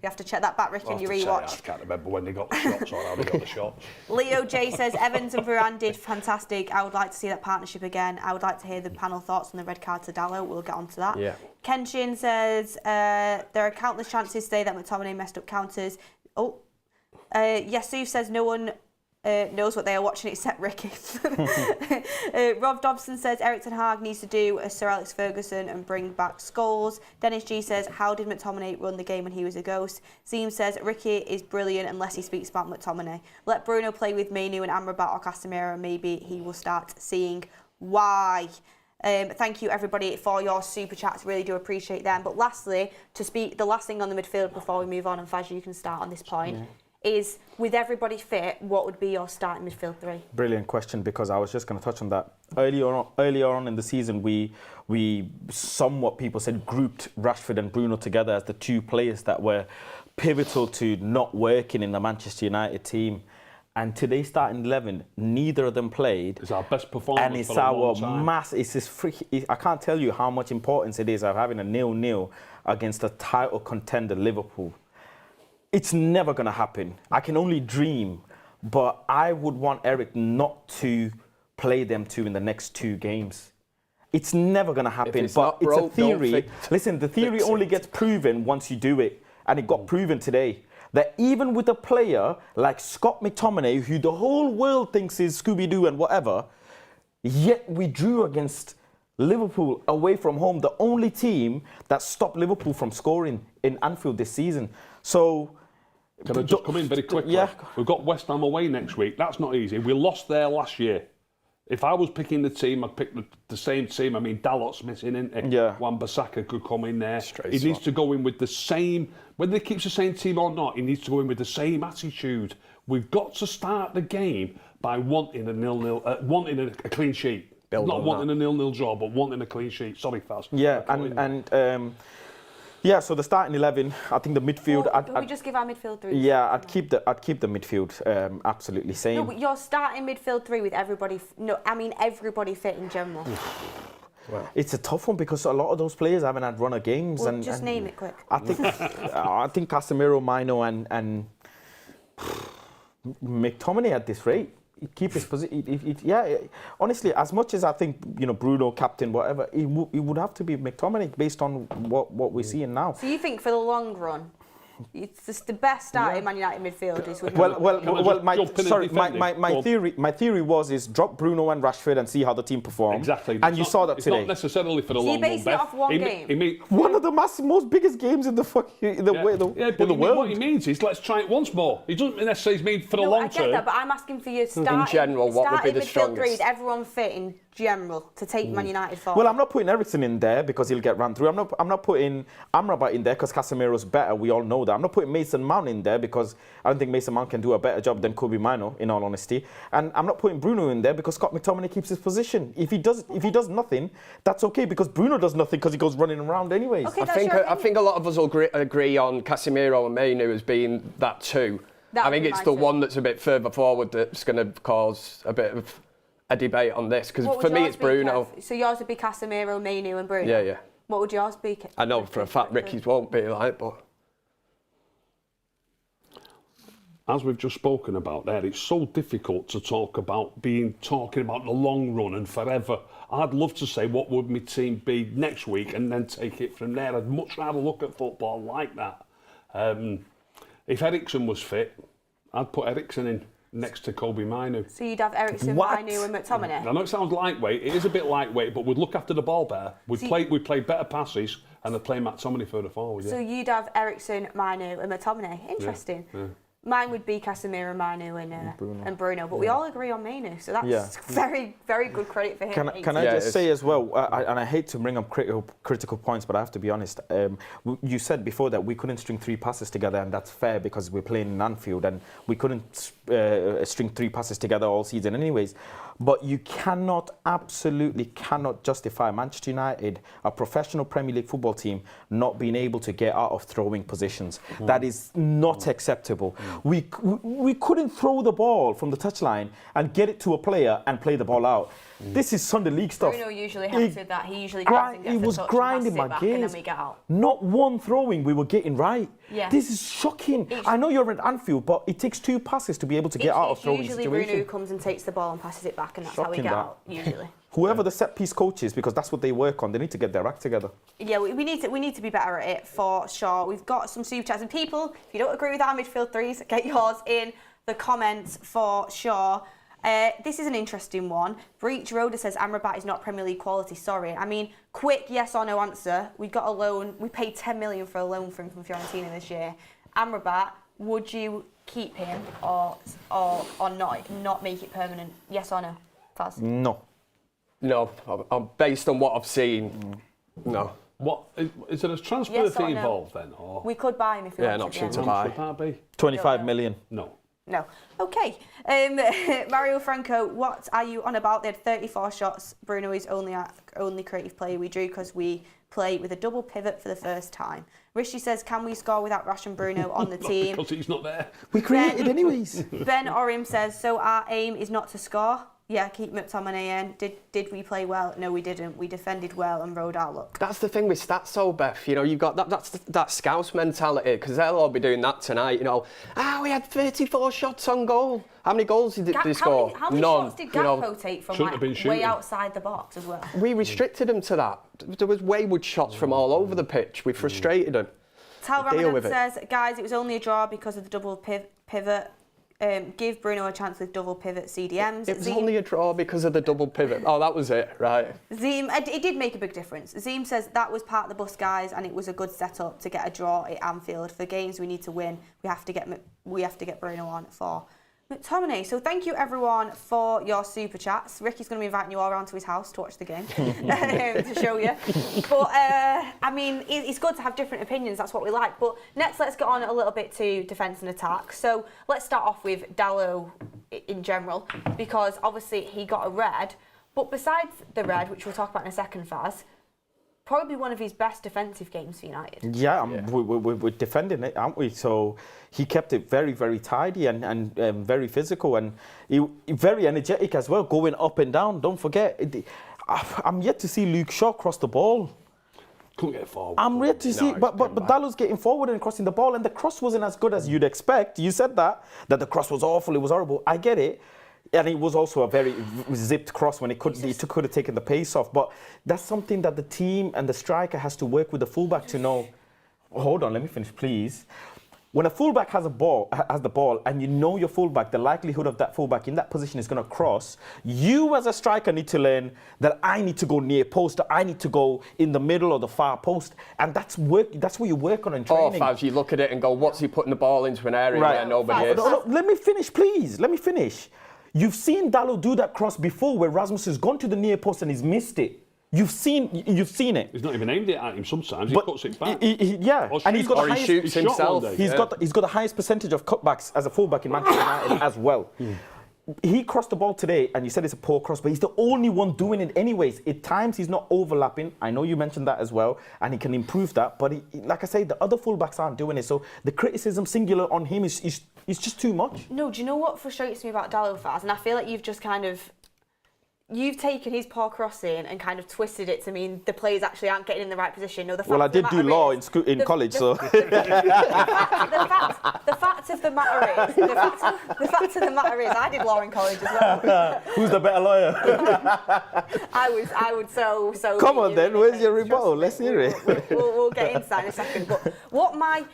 You have to check that back, Ricky, in your rewatch. I can't remember when they got the shots or how they got the shots. Leo J says, Evans and Varane did fantastic. I would like to see that partnership again. I would like to hear the panel thoughts on the red card to Dallo. We'll get on to that. Yeah. Kenshin says, there are countless chances today that McTominay messed up counters. Yasuf says, no one knows what they are watching except Ricky. Rob Dobson says Ten Hag needs to do a Sir Alex Ferguson and bring back Scholes. Dennis G says, how did McTominay run the game when he was a ghost? Zeem says Ricky is brilliant unless he speaks about McTominay. Let Bruno play with Mainu and Amrabat or Casemiro, maybe he will start seeing why. Thank you everybody for your super chats, really do appreciate them. But lastly, the last thing on the midfield before we move on, and Faz, you can start on this point. Yeah. Is, with everybody fit, what would be your starting midfield 3? Brilliant question, because I was just going to touch on that. Earlier on in the season, we somewhat, people said, grouped Rashford and Bruno together as the 2 players that were pivotal to not working in the Manchester United team. And today's starting 11, neither of them played. It's our best performance. And it's it's this freaky. I can't tell you how much importance it is of having a 0-0 against a title contender Liverpool. It's never going to happen. I can only dream, but I would want Eric not to play them 2 in the next 2 games. It's never going to happen, but it's a theory. Listen, the theory only gets proven once you do it, and it got proven today. That even with a player like Scott McTominay, who the whole world thinks is Scooby-Doo and whatever, yet we drew against Liverpool away from home, the only team that stopped Liverpool from scoring in Anfield this season. So, can I just come in very quickly? Yeah. We've got West Ham away next week. That's not easy. We lost there last year. If I was picking the team, I'd pick the same team. I mean, Dalot's missing, isn't he? Yeah. Wan-Bissaka could come in there. Straight He needs to go in with the same, whether he keeps the same team or not, he needs to go in with the same attitude. We've got to start the game by wanting wanting a clean sheet. Not wanting a 0-0 draw, but wanting a clean sheet. Sorry, Faz. Yeah, yeah, so the starting 11, I think the midfield. Can we just give our midfield 3? Yeah, I'd keep the midfield absolutely same. No, but you're starting midfield 3 with everybody. Everybody fit in general. Wow. It's a tough one because a lot of those players haven't had run of games. Well, just name it quick. I think Casemiro, Maino, and McTominay at this rate. Keep his position. Honestly, as much as I think Bruno, captain, whatever, it would have to be McTominay based on what we're seeing now. So you think for the long run, it's just the best starting Man United midfield is with. My theory is drop Bruno and Rashford and see how the team performs. Exactly. And you saw that today. It's not necessarily for the long run. So you base it off one game. One of the most biggest games in the world. What he means is let's try it once more. He doesn't necessarily mean for the long term. I get that, but I'm asking for your starting. In general, what would be the strongest? Midfield 3 is everyone fit in general to take Man United forward. Well, I'm not putting Eriksen in there because he'll get run through. I'm not putting Amrabat in there because Casemiro's better. We all know that. I'm not putting Mason Mount in there because I don't think Mason Mount can do a better job than Kobe Mino, in all honesty. And I'm not putting Bruno in there because Scott McTominay keeps his position. If he does nothing, that's okay because Bruno does nothing because he goes running around anyways. Okay, I think a lot of us will agree on Casemiro and Mainu as being that too. I think it's the one that's a bit further forward that's going to cause a bit of a debate on this because for me it's Bruno. Kev? So yours would be Casemiro, Mainu and Bruno? Yeah. What would yours be? I know for a fact Ricky's won't be like, but... As we've just spoken about there, it's so difficult to talking about the long run and forever. I'd love to say what would my team be next week and then take it from there. I'd much rather look at football like that. If Eriksen was fit, I'd put Eriksen in next to Kobe Mino. So you'd have Eriksen, Mino and McTominay? I know it sounds lightweight. It is a bit lightweight, but we'd look after the ball better. We'd play better passes and they'd play McTominay further forward. Yeah. So you'd have Eriksen, Mino and McTominay. Interesting. Yeah. Mine would be Casemiro, Manu and Bruno, but we all agree on Manu, so that's very, very good credit for him. Can I just say as well, and I hate to bring up critical points, but I have to be honest, you said before that we couldn't string 3 passes together, and that's fair because we're playing in Anfield, and we couldn't string 3 passes together all season anyways. But you absolutely cannot justify Manchester United, a professional Premier League football team, not being able to get out of throwing positions. That is not acceptable. We couldn't throw the ball from the touchline and get it to a player and play the ball out. This is Sunday League stuff. Bruno usually helps with that. He usually gets He was grinding my gears. And then we get out. Not one throwing we were getting right. Yeah. This is shocking. I know you're at Anfield, but it takes 2 passes to be able to get out of throwing usually situations. Bruno comes and takes the ball and passes it back, and that's how we get out, usually. Whoever the set piece coach is, because that's what they work on, they need to get their act together. Yeah, we need to be better at it for sure. We've got some super chats, and people, if you don't agree with our midfield threes, get yours in the comments for sure. This is an interesting one. Breach Rhoda says Amrabat is not Premier League quality. Sorry. I mean, quick yes or no answer. We got a loan. We paid 10 million for a loan from Fiorentina this year. Amrabat, would you keep him or not make it permanent? Yes or no? Faz? No. No, based on what I've seen, no. What is there a transfer fee involved then? Or? We could buy him if we wanted. An option to Should buy. that be? 25 million. No. No. Okay. Mario Franco, what are you on about? They had 34 shots. Bruno is only creative player we drew because we play with a double pivot for the first time. Rishi says, can we score without Rash and Bruno on the team? Because he's not there. We created anyways. Ben Orim says, so our aim is not to score? Yeah, keep McTominay in. Did we play well? No, we didn't. We defended well and rode our luck. That's the thing with stats, though, Beth. You know, you've got that Scouse mentality, because they'll all be doing that tonight. You know, we had 34 shots on goal. How many goals did they score? How many None. shots did Gakpo take from way outside the box as well? We restricted him to that. There was wayward shots from all over the pitch. We frustrated him. Tal Ramadan says, guys, it was only a draw because of the double pivot. Give Bruno a chance with double pivot CDMs. It was only a draw because of the double pivot. Oh, that was it, right. Zeem, it did make a big difference. Zeem says that was part of the bus, guys, and it was a good setup to get a draw at Anfield. For games we need to win, we have to get Bruno on for McTominay. So thank you everyone for your super chats. Ricky's going to be inviting you all around to his house to watch the game to show you. But I mean, it's good to have different opinions. That's what we like. But next, let's get on a little bit to defence and attack. So let's start off with Dalot in general, because obviously he got a red. But besides the red, which we'll talk about in a second, Faz, probably one of his best defensive games for United. Yeah, we're defending it, aren't we? So he kept it very, very tidy and very physical and very energetic as well, going up and down. Don't forget, I'm yet to see Luke Shaw cross the ball. Couldn't get forward. I'm yet to see, but Dalot's getting forward and crossing the ball, and the cross wasn't as good as you'd expect. You said that the cross was awful, it was horrible. I get it. And it was also a very zipped cross when it could have taken the pace off. But that's something that the team and the striker has to work with the fullback to know. Hold on, let me finish, please. When a fullback has the ball, and you know your fullback, the likelihood of that fullback in that position is going to cross, you as a striker need to learn that I need to go near post, that I need to go in the middle or the far post, and that's what you work on in training. Or Faz, you look at it and go, what's he putting the ball into an area where nobody is? No, let me finish, please. Let me finish. You've seen Dalot do that cross before where Rasmus has gone to the near post and he's missed it. You've seen it. He's not even aimed it at him sometimes. He cuts it back. And he's got the highest, he shoots himself. He's got the highest percentage of cutbacks as a fullback in Manchester United as well. He crossed the ball today, and you said it's a poor cross, but he's the only one doing it anyways. At times, he's not overlapping. I know you mentioned that as well, and he can improve that. But like I say, the other fullbacks aren't doing it. So the criticism singular on him is just too much. No, do you know what frustrates me about Dalot, Faz? And I feel like you've taken his poor crossing and kind of twisted it to mean the players actually aren't getting in the right position. No, I did do law in college, so. The fact of the matter is, I did law in college as well. Who's the better lawyer? I would so. Come on then, where's your rebuttal? Let's hear it. We'll get into that in a second. But what my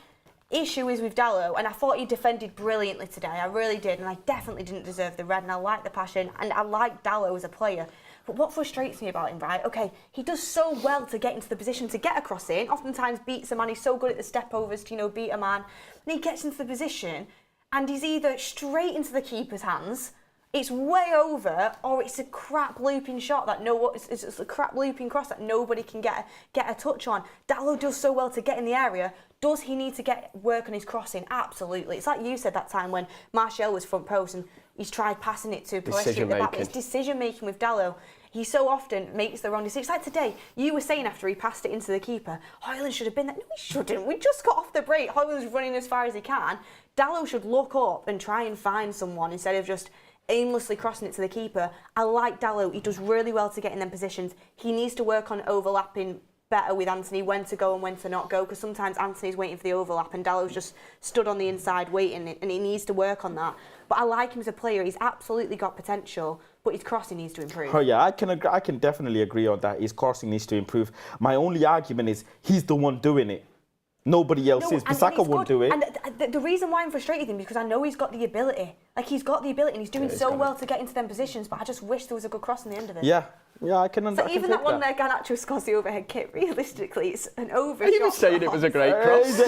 issue is with Dalot, and I thought he defended brilliantly today. I really did, and I definitely didn't deserve the red, and I like the passion, and I like Dalot as a player. But what frustrates me about him, right? Okay, he does so well to get into the position to get a cross in. Oftentimes beats a man. He's so good at the step overs to beat a man. And he gets into the position, and he's either straight into the keeper's hands, it's way over, or it's a crap looping shot that it's a crap looping cross that nobody can get a touch on. Dalot does so well to get in the area. Does he need to work on his crossing? Absolutely. It's like you said that time when Martial was front post, and He's tried passing it to Pellistri at the back. It's decision-making with Dalot. He so often makes the wrong decisions. Like today, you were saying after he passed it into the keeper, Højlund should have been there. No, he shouldn't. We just got off the break. Højlund's running as far as he can. Dalot should look up and try and find someone instead of just aimlessly crossing it to the keeper. I like Dalot. He does really well to get in them positions. He needs to work on overlapping better with Anthony, when to go and when to not go, because sometimes Anthony's waiting for the overlap and Dalot's just stood on the inside waiting, and he needs to work on that. But I like him as a player. He's absolutely got potential, but his crossing needs to improve. Oh yeah, I can definitely agree on that. His crossing needs to improve. My only argument is he's the one doing it. Nobody else is. Bissaka won't do it. And the reason why I'm frustrated with him is because I know he's got the ability. Like, he's got the ability and he's doing so well to get into them positions, but I just wish there was a good cross in the end of it. Yeah, I can understand. So even that one there, Garnacho scores the overhead kick, realistically, it's an overshot. He was saying it was a great cross.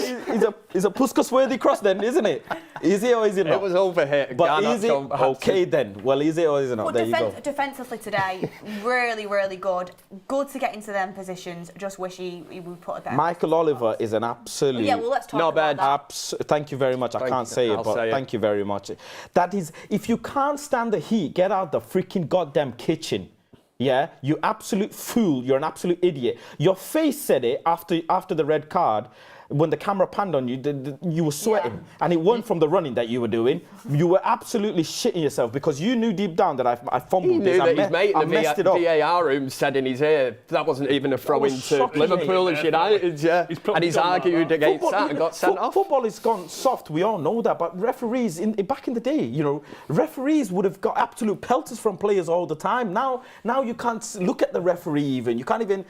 It's a Puskas-worthy cross then, isn't it? Is it or is it not? It was overhit. But is it okay then? Well, is it or is it not? But there you go. Defensively today, really, really good. Good to get into them positions. Just wish he would put it better. Michael Oliver is an absolute... Yeah, well, let's talk about that. Thank you very much. I can't say it, but thank you very much. That is, if you can't stand the heat, get out the freaking goddamn kitchen. Yeah, you absolute fool. You're an absolute idiot. Your face said it after the red card. When the camera panned on you, you were sweating. And it wasn't from the running that you were doing. You were absolutely shitting yourself because you knew deep down that I fumbled he this. Knew that his mate in the VAR room said in his ear that wasn't even a throw into Liverpool and United. Yeah. And he's argued against that and got sent off. Football has gone soft. We all know that. But referees, back in the day, you know, referees would have got absolute pelters from players all the time. Now you can't look at the referee even. You can't even,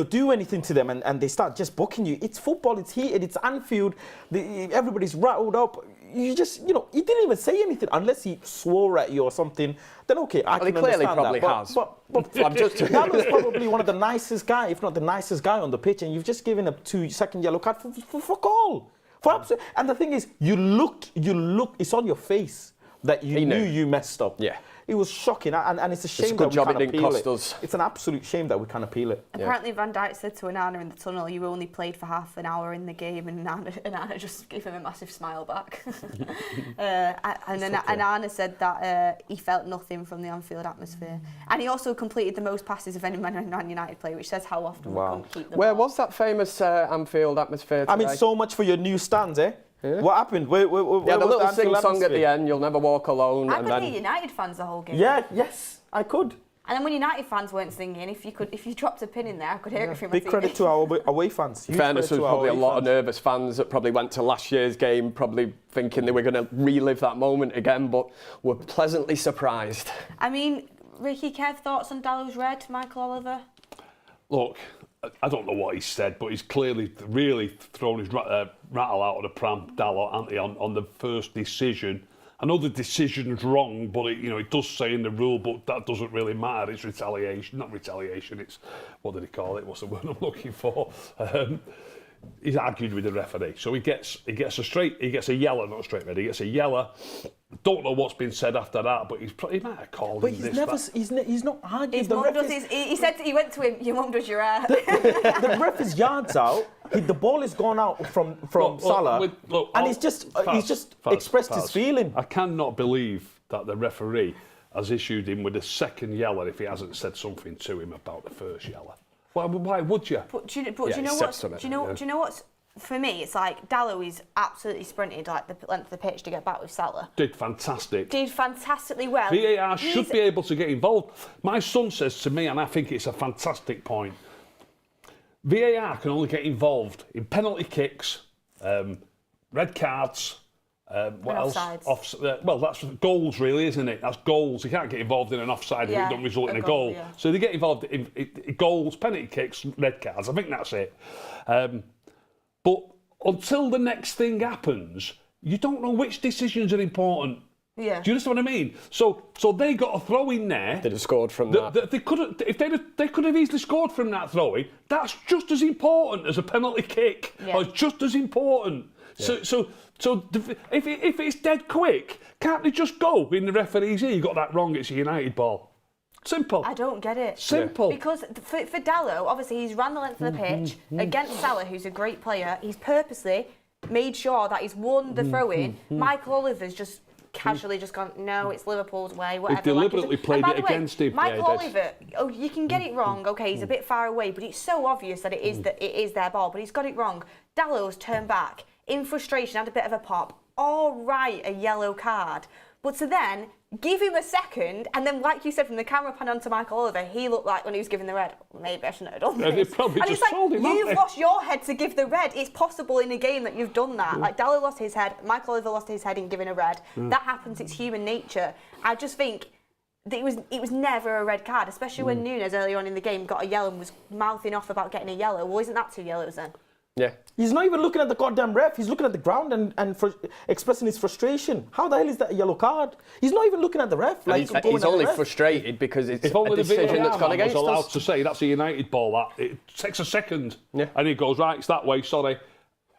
do anything to them, and they start just booking you. It's football. It's heated. It's Anfield. Everybody's rattled up. You just, he didn't even say anything unless he swore at you or something. Then okay, I can understand that. Probably has. But that was probably one of the nicest guy, if not the nicest guy on the pitch, and you've just given a 2-second yellow card for fuck all. And the thing is, you looked. It's on your face that you knew you messed up. Yeah. It was shocking, and it's a shame that we can't appeal it. It's an absolute shame that we can't appeal it. Apparently, Van Dijk said to Onana in the tunnel, "You only played for half an hour in the game," and Onana just gave him a massive smile back. Onana said that he felt nothing from the Anfield atmosphere, and he also completed the most passes of any Man United player, which says how often we can't keep the ball. Where was that famous Anfield atmosphere today? I mean, so much for your new stands, eh? Yeah. What happened? Where the little sing-song at the end, "You'll never walk alone." I could hear United fans the whole game. Yeah, yes, I could. And then when United fans weren't singing, if you dropped a pin in there, I could hear it from my TV. Big credit to our away fans. Fairness, there's probably a lot of nervous fans that probably went to last year's game, probably thinking they were going to relive that moment again, but were pleasantly surprised. I mean, Ricky, Kev, thoughts on Dalot's red, Michael Oliver? Look, I don't know what he said, but he's clearly really thrown his rattle out of the pram, Dalot, hasn't he, on the first decision. I know the decision's wrong, but it does say in the rule book that doesn't really matter. It's retaliation, not retaliation. It's, what did he call it? What's the word I'm looking for? He's argued with the referee, so he gets a yellow, not a straight red. He gets a yellow. Don't know what's been said after that, but he might have called him this. But he's not argued. His mum does he said he went to him. Your mum does your hair. The ref is yards out. The ball has gone out from Salah, and he's just expressed his feeling. I cannot believe that the referee has issued him with a second yellow if he hasn't said something to him about the first yellow. Why would you? But do you know what's for me? It's like Dalot is absolutely sprinted like the length of the pitch to get back with Salah. Did fantastically well. VAR should be able to get involved. My son says to me, and I think it's a fantastic point, VAR can only get involved in penalty kicks, red cards, what else? Well, that's goals, really, isn't it? That's goals. You can't get involved in an offside if it don't result in a goal. Yeah. So they get involved in goals, penalty kicks, red cards. I think that's it. But until the next thing happens, you don't know which decisions are important. Yeah. Do you understand what I mean? So they got a throw in there. They'd have scored from that. They could have easily scored from that throw in. That's just as important as a penalty kick. Yeah. Or it's just as important. Yeah. So if it's dead quick, can't they just go in the referee's ear? You got that wrong. It's a United ball. Simple. I don't get it. Simple. Because for Dalot, obviously he's ran the length of the pitch against Salah, who's a great player. He's purposely made sure that he's won the throw-in. Michael Oliver's just casually just gone, no, it's Liverpool's way, whatever. He deliberately played it against him. Michael Yeah, he Oliver, you can get it wrong. Okay, he's a bit far away, but it's so obvious that it is their ball. But he's got it wrong. Dalot's turned back in frustration, had a bit of a pop. All right, a yellow card. But to then give him a second, and then, like you said, from the camera pan onto Michael Oliver, he looked like when he was giving the red, maybe I shouldn't have done this. They probably and just it's told him, like, haven't you've they? lost your head to give the red. It's possible in a game that you've done that. Like, Dalot lost his head, Michael Oliver lost his head in giving a red. That happens, it's human nature. I just think that it was never a red card, especially when Nunes earlier on in the game got a yellow and was mouthing off about getting a yellow. Well, isn't that 2 yellows then? Yeah. He's not even looking at the goddamn ref. He's looking at the ground and expressing his frustration. How the hell is that a yellow card? He's not even looking at the ref. Like, He's only frustrated because it's If a only the decision VAR that's gone man was against allowed us. to say that's a United ball, that it takes a second, Yeah. and he goes, right, it's that way, sorry.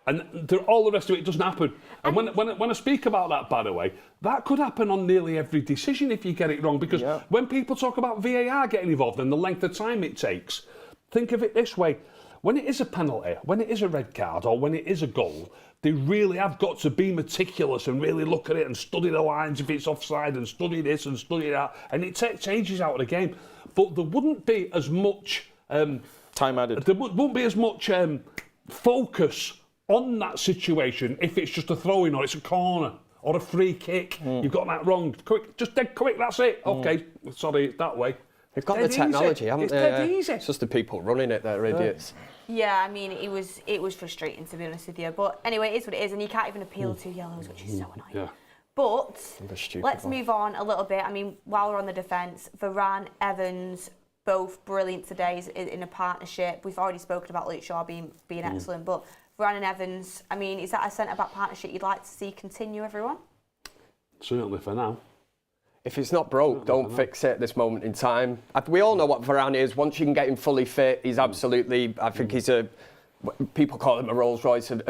And all the rest of it doesn't happen. And when I speak about that, by the way, that could happen on nearly every decision if you get it wrong. Because when people talk about VAR getting involved and the length of time it takes, think of it this way. When it is a penalty, when it is a red card, or when it is a goal, they really have got to be meticulous and really look at it and study the lines if it's offside and study this and study that. And it changes out of the game. But there wouldn't be as much... time added. There won't be as much focus on that situation if it's just a throw-in or it's a corner or a free kick. You've got that wrong. Quick, just dead quick, that's it. Okay, sorry, it's that way. They've got Dead the technology, easy. haven't It's they? dead easy. It's just the people running it that are idiots. Yeah, I mean, it was frustrating, to be honest with you. But anyway, it is what it is, and you can't even appeal to yellows, which is so annoying. Yeah. But Stupid let's one. move on a little bit. I mean, while we're on the defence, Varane, Evans, both brilliant today in a partnership. We've already spoken about Luke Shaw being excellent, but Varane and Evans, I mean, is that a centre-back partnership you'd like to see continue, everyone? Certainly for now. If it's not broke, don't fix it at this moment in time. We all know what Varane is. Once you can get him fully fit, he's absolutely, I think he's people call him a Rolls Royce of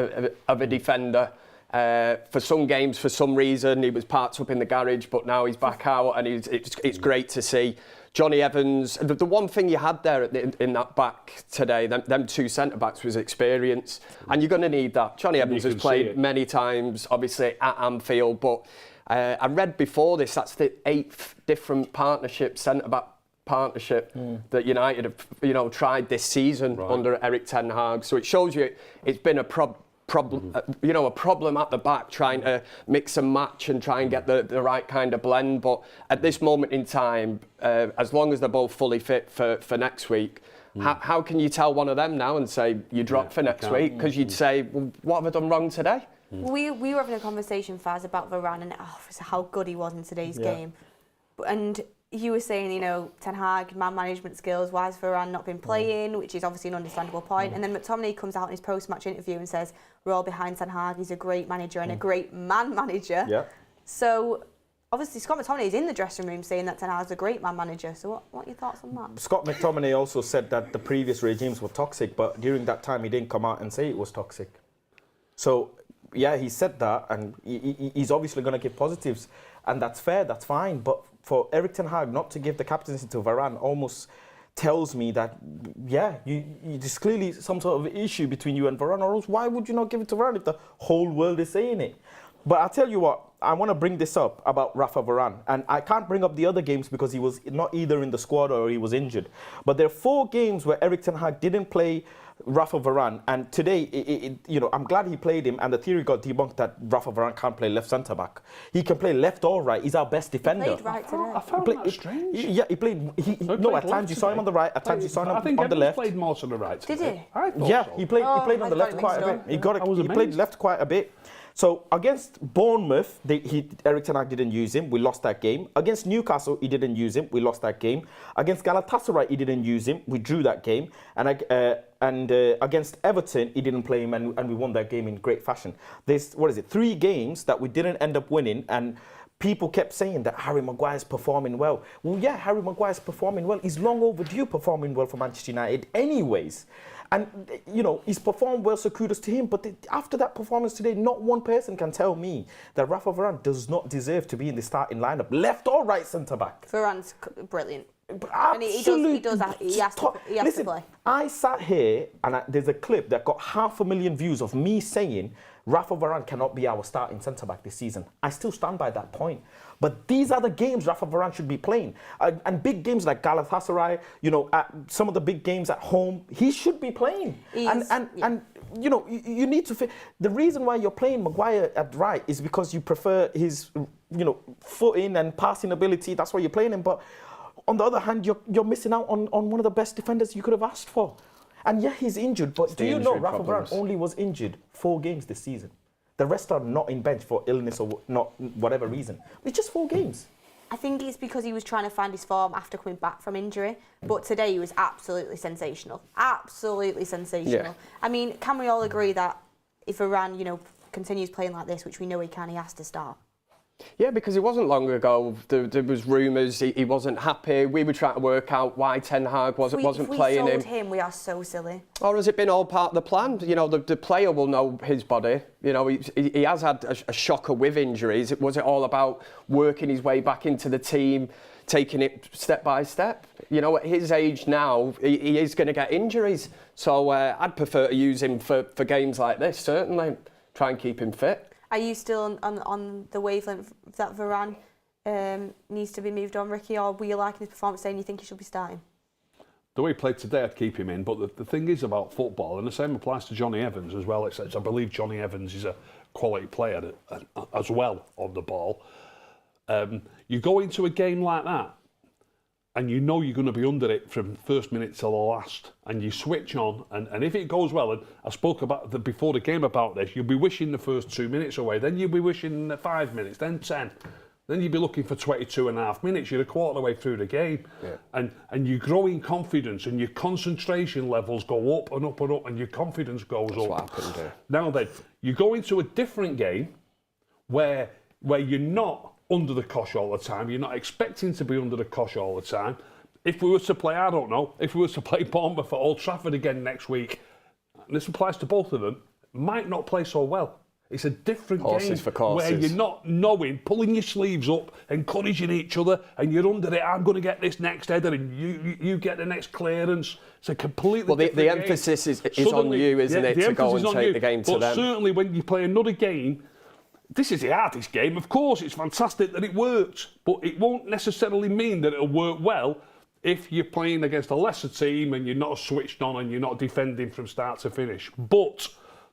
a defender. For some games, for some reason, he was parked up in the garage, but now he's back out, and it's great to see. Johnny Evans, the one thing you had there in that back today, them two centre-backs, was experience. And you're going to need that. Johnny Evans has played many times, obviously, at Anfield, but I read before this, that's the 8th different centre-back partnership that United have, tried this season under Eric Ten Hag. So it shows you it's been a problem at the back, trying to mix and match and try and get the right kind of blend. But at this moment in time, as long as they're both fully fit for next week, how can you tell one of them now and say you dropped for next week? Because you'd say, well, what have I done wrong today? We were having a conversation, Faz, about Varane and how good he was in today's game. And you were saying, Ten Hag, man management skills, why has Varane not been playing, which is obviously an understandable point. And then McTominay comes out in his post-match interview and says, we're all behind Ten Hag, he's a great manager and a great man manager. Yeah. So, obviously, Scott McTominay is in the dressing room saying that Ten Hag's a great man manager. So what are your thoughts on that? Scott McTominay also said that the previous regimes were toxic, but during that time he didn't come out and say it was toxic. So, yeah, he said that, and he's obviously going to give positives, and that's fair, that's fine. But for Eric Ten Hag not to give the captaincy to Varane almost tells me that, there's clearly some sort of issue between you and Varane, or else why would you not give it to Varane if the whole world is saying it? But I'll tell you what, I want to bring this up about Rafa Varane, and I can't bring up the other games because he was not either in the squad or he was injured. But there are 4 games where Eric Ten Hag didn't play Rafa Varane, and today, I'm glad he played him, and the theory got debunked that Rafa Varane can't play left centre back. He can play left or right. He's our best defender. He played right today. I found that strange. Yeah, he played. At times you saw him on the right, at times you saw him on the left. I think Evans played more to the right. Did he? I thought Yeah, so. he played on the left thought quite a so. bit. He played amazed. left quite a bit. So against Bournemouth, Eric Ten Hag didn't use him. We lost that game. Against Newcastle, he didn't use him. We lost that game. Against Galatasaray, he didn't use him. We drew that game. And against Everton, he didn't play him, and we won that game in great fashion. There's 3 games that we didn't end up winning, and people kept saying that Harry Maguire's performing well. Well, yeah, Harry Maguire's performing well. He's long overdue performing well for Manchester United anyways. And, he's performed well, so kudos to him. But after that performance today, not one person can tell me that Rafa Varane does not deserve to be in the starting lineup, left or right centre-back. Varane's brilliant. And he has to play. I sat here and there's a clip that got 500,000 views of me saying Rafa Varane cannot be our starting centre-back this season. I still stand by that point. But these are the games Rafa Varane should be playing. And big games like Galatasaray, some of the big games at home, he should be playing. And you need to... The reason why you're playing Maguire at right is because you prefer his, footing and passing ability. That's why you're playing him. But on the other hand, you're missing out on one of the best defenders you could have asked for. And yeah, he's injured, but do you know Rafa Varane only was injured 4 games this season? The rest are not in bench for illness or not whatever reason. It's just 4 games. I think it's because he was trying to find his form after coming back from injury. But today he was absolutely sensational. Absolutely sensational. Yeah. I mean, can we all agree that if Varane, continues playing like this, which we know he can, he has to start? Yeah, because it wasn't long ago. There was rumours he wasn't happy. We were trying to work out why Ten Hag wasn't playing him. If we sold him, we are so silly. Or has it been all part of the plan? The player will know his body. He has had a shocker with injuries. Was it all about working his way back into the team, taking it step by step? At his age now, he is going to get injuries. So I'd prefer to use him for games like this, certainly. Try and keep him fit. Are you still on the wavelength that Varane needs to be moved on, Ricky, or were you liking his performance saying you think he should be starting? The way he played today, I'd keep him in. But the thing is about football, and the same applies to Johnny Evans as well. I believe Johnny Evans is a quality player as well on the ball. You go into a game like that, and you know you're going to be under it from first minute till the last, and you switch on, and if it goes well, and I spoke about before the game about this, you'll be wishing the first 2 minutes away, then you'll be wishing the 5 minutes, then 10, then you'll be looking for 22.5 minutes. You're a quarter of the way through the game, and you grow in confidence, and your concentration levels go up and up and up, and your confidence goes up. What happened there. Now then, you go into a different game where you're not under the cosh all the time. You're not expecting to be under the cosh all the time. If we were to play, I don't know, if we were to play Bournemouth at Old Trafford again next week, and this applies to both of them, might not play so well. It's a different game where you're not pulling your sleeves up, encouraging each other, and you're under it. I'm going to get this next header, and you get the next clearance. It's a completely different game. The emphasis is on you, isn't it, to go and take the game to them. But certainly when you play another game, this is the hardest game. Of course, it's fantastic that it works, but it won't necessarily mean that it'll work well if you're playing against a lesser team and you're not switched on and you're not defending from start to finish. But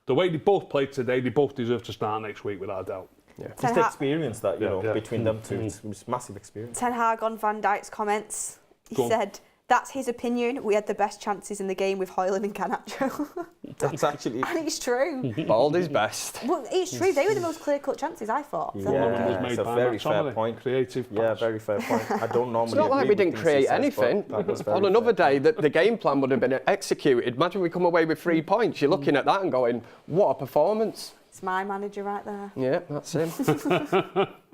the way they both played today, they both deserve to start next week without a doubt. Yeah. Just the experience that, between them two, it's massive experience. Ten Hag on Van Dijk's comments, he said, that's his opinion. We had the best chances in the game with Højlund and Garnacho. That's actually... And it's true. Baldy's best. Well, it's true. They were the most clear-cut chances, I thought. Yeah, it's a very fair point. Creative. Yeah, very fair point. I don't normally It's not like we didn't create anything. On another day, the game plan would have been executed. Imagine we come away with 3 points. You're looking at that and going, what a performance. It's my manager right there. Yeah, that's him.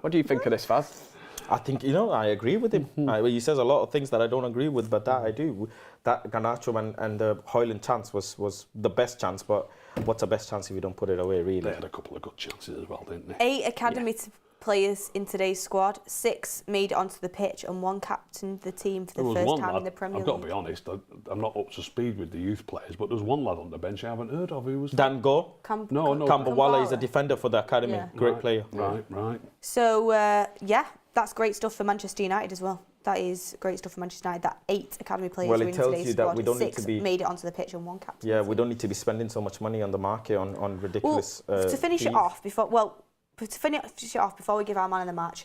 What do you think of this, Faz? I think, I agree with him. He says a lot of things that I don't agree with, but that I do. That Garnacho and the Højlund chance was the best chance, but what's the best chance if you don't put it away, really? They had a couple of good chances as well, didn't they? 8 academy players in today's squad, 6 made it onto the pitch, and 1 captained the team for the first time in the Premier League. I've got to be honest, I'm not up to speed with the youth players, but there's one lad on the bench I haven't heard of. Who was Dan Go? No. Kambawala is a defender for the academy. Yeah. Great player. Right. So, that's great stuff for Manchester United as well. That is great stuff for Manchester United. That 8 academy players were in today's squad. We don't 6 need to be, made it onto the pitch and 1 captain. Yeah, we don't need to be spending so much money on the market on ridiculous. To finish it off before we give our man of the match,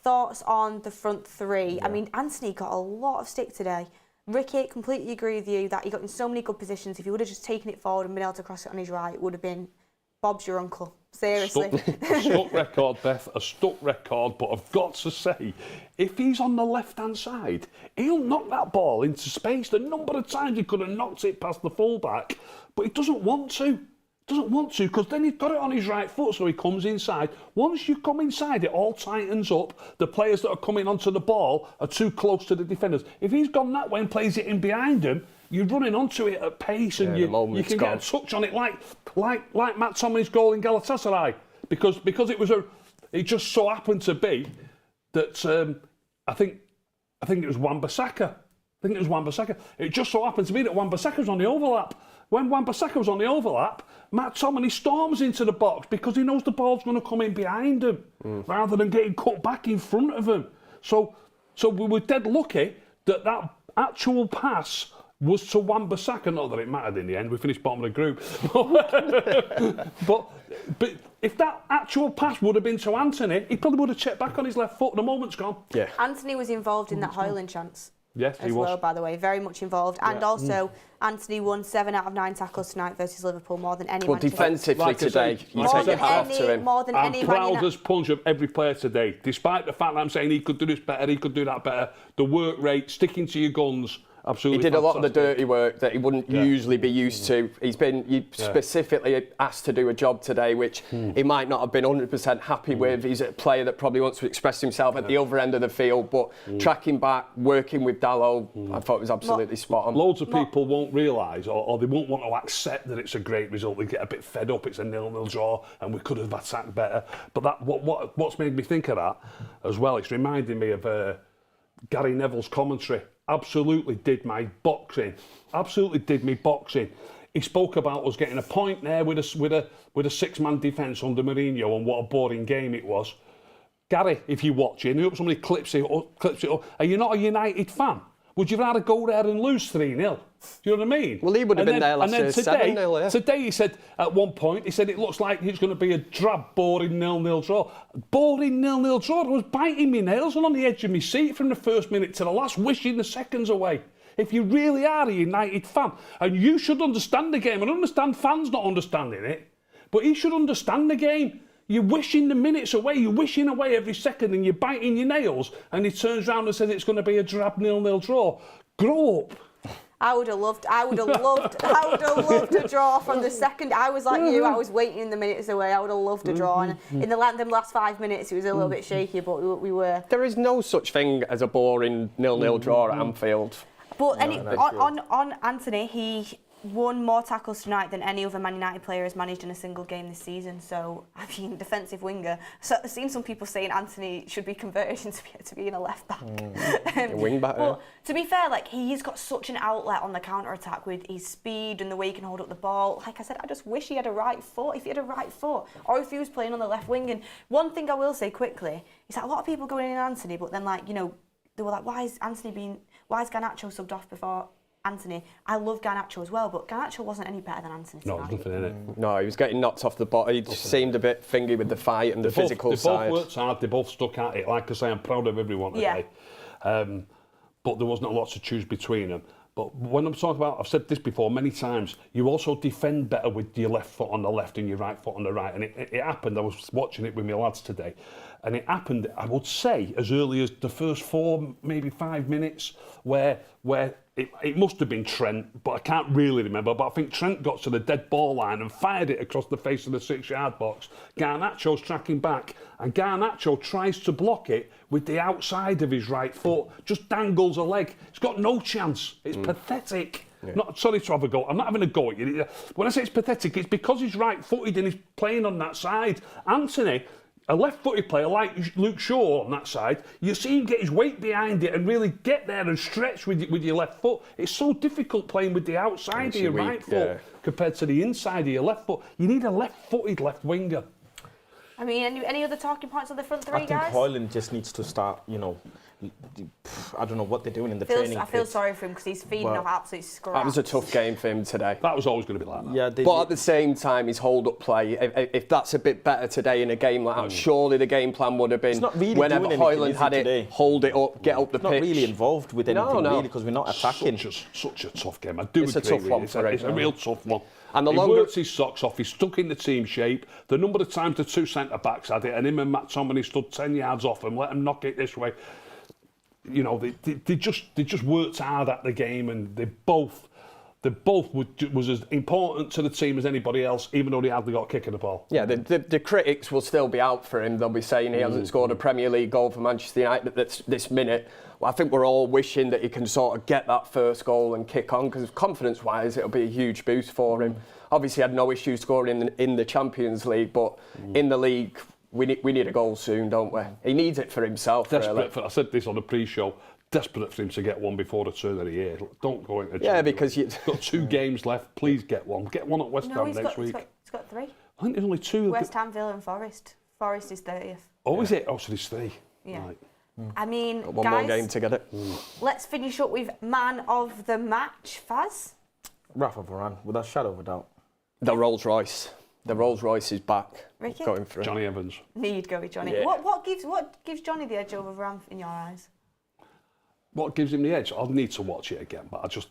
thoughts on the front 3. Yeah. I mean, Anthony got a lot of stick today. Ricky, completely agree with you that he got in so many good positions. If he would have just taken it forward and been able to cross it on his right, it would have been Bob's your uncle. Seriously. A stuck record, Beth, a stuck record, but I've got to say, if he's on the left-hand side, he'll knock that ball into space. The number of times he could have knocked it past the full-back, but he doesn't want to. Because then he's got it on his right foot, so he comes inside. Once you come inside, it all tightens up. The players that are coming onto the ball are too close to the defenders. If he's gone that way and plays it in behind him, you're running onto it at pace, and you can get a touch on it like Matt Tominey's goal in Galatasaray, because it just so happened to be that I think I think it was Wan-Bissaka. It just so happened to be that Wan-Bissaka was on the overlap. When Wan-Bissaka was on the overlap, Matt Tominey storms into the box because he knows the ball's going to come in behind him rather than getting cut back in front of him. So we were dead lucky that actual pass was to Wan-Bissaka. Not that it mattered in the end. We finished bottom of the group. but if that actual pass would have been to Anthony, he probably would have checked back on his left foot. The moment's gone. Yeah. Anthony was involved in that Hoyland chance. Yes, he as was. well, by the way, very much involved. And also, Anthony won 7 out of 9 tackles tonight versus Liverpool, more than any. Well, defensively Like I today, say, you like take I your said, hat off to him. More than I'm any proud as punch of every player today. Despite the fact that I'm saying he could do this better, he could do that better, the work rate, sticking to your guns, absolutely He did fantastic. a lot of the dirty work that he wouldn't usually be used to. He's been specifically asked to do a job today, which he might not have been 100% happy with. He's a player that probably wants to express himself at the other end of the field, but tracking back, working with Dalot, I thought it was absolutely spot on. Loads of people won't realise or they won't want to accept that it's a great result. They get a bit fed up. It's a 0-0 draw and we could have attacked better. But that what's made me think of that as well, it's reminding me of Gary Neville's commentary. Absolutely did my boxing. He spoke about us getting a point there with a 6-man defence under Mourinho and what a boring game it was. Gary, if you're watching, I hope somebody clips it up. Are you not a United fan? Would you rather go there and lose 3-0? Do you know what I mean? Well, he would have been there last year, 7-0, yeah. Today he said, at one point, he said it looks like it's going to be a drab, boring 0-0 draw. Boring 0-0 draw. I was biting my nails and on the edge of my seat from the first minute to the last, wishing the seconds away. If you really are a United fan, and you should understand the game, and understand fans not understanding it, but he should understand the game. You're wishing the minutes away, you're wishing away every second and you're biting your nails and he turns around and says it's going to be a drab 0-0 draw. Grow up. I would have loved a draw from the second. I was like you, I was waiting the minutes away. I would have loved a draw. And in the last 5 minutes, it was a little bit shaky, but we were. There is no such thing as a boring 0-0 draw at Anfield. But on Anthony, he won more tackles tonight than any other Man United player has managed in a single game this season. So, I mean, defensive winger. So, I've seen some people saying Anthony should be converted into being a left back. A wing back. But to be fair, like, he's got such an outlet on the counter attack with his speed and the way he can hold up the ball. Like I said, I just wish he had a right foot. If he had a right foot, or if he was playing on the left wing. And one thing I will say quickly is that a lot of people going in Anthony, but then, like, you know, they were like, why is Garnacho subbed off before Anthony? I love Garnacho as well, but Garnacho wasn't any better than Anthony tonight. No, there's nothing in it. No, he was getting knocked off the body. He just seemed a bit fingy with the fight and the physical side. They both worked hard, they both stuck at it. Like I say, I'm proud of everyone today. But there wasn't a lot to choose between them. But when I'm talking about, I've said this before many times, you also defend better with your left foot on the left and your right foot on the right. And it happened, I was watching it with my lads today, and it happened, I would say, as early as the first 4, maybe 5 minutes, where it must have been Trent, but I can't really remember. But I think Trent got to the dead ball line and fired it across the face of the 6-yard box. Garnacho's tracking back, and Garnacho tries to block it with the outside of his right foot, just dangles a leg. He's got no chance. It's pathetic. Yeah. Not sorry to have a go. I'm not having a go at you. When I say it's pathetic, it's because he's right-footed and he's playing on that side. Anthony, a left-footed player like Luke Shaw on that side, you see him get his weight behind it and really get there and stretch with your left foot. It's so difficult playing with the outside of your right foot compared to the inside of your left foot. You need a left-footed left winger. I mean, any other talking points on the front three, guys? I think Hoyland just needs to start, you know, I don't know what they're doing in the training. I feel sorry for him because he's feeding off absolute scraps. That was a tough game for him today. That was always going to be like that. Yeah, but at the same time, his hold-up play, if that's a bit better today in a game like that, surely the game plan would have been, really whenever Hoyland had it, today. hold it up, get up the pitch. Not really involved with anything, really, because we're not attacking. Such a tough game. I do agree. It's a tough one. It's a real tough one. And he works his socks off, he's stuck in the team shape. The number of times the 2 centre-backs had it, and him and Matt Tominey stood 10 yards off him, let him knock it this way. You know, they just worked hard at the game, and they both was as important to the team as anybody else, even though they hardly got a kick in the ball. Yeah, the critics will still be out for him. They'll be saying he hasn't scored a Premier League goal for Manchester United this minute. Well, I think we're all wishing that he can sort of get that first goal and kick on, because confidence-wise, it'll be a huge boost for him. Obviously, he had no issue scoring in the Champions League, but in the league, we need a goal soon, don't we? He needs it for himself, Desperate really. I said this on the pre-show. desperate for him to get one before the turn of the year. Don't go into Yeah, because He's got 2 games left. Please get one. Get one at West Ham next week. He's got 3. I think there's only 2. West Ham, Villa and Forest. Forest is 30th. Oh, is it? Oh, so there's 3. Yeah. Right. I mean, one guys, more game to get it. let's finish up with man of the match. Faz? Rafa Varane, without a shadow of a doubt. The Rolls Royce. The Rolls Royce is back. Ricky? Going through. Johnny Evans. Need go with Johnny. Yeah. What gives Johnny the edge over Varane in your eyes? What gives him the edge? I'll need to watch it again, but I just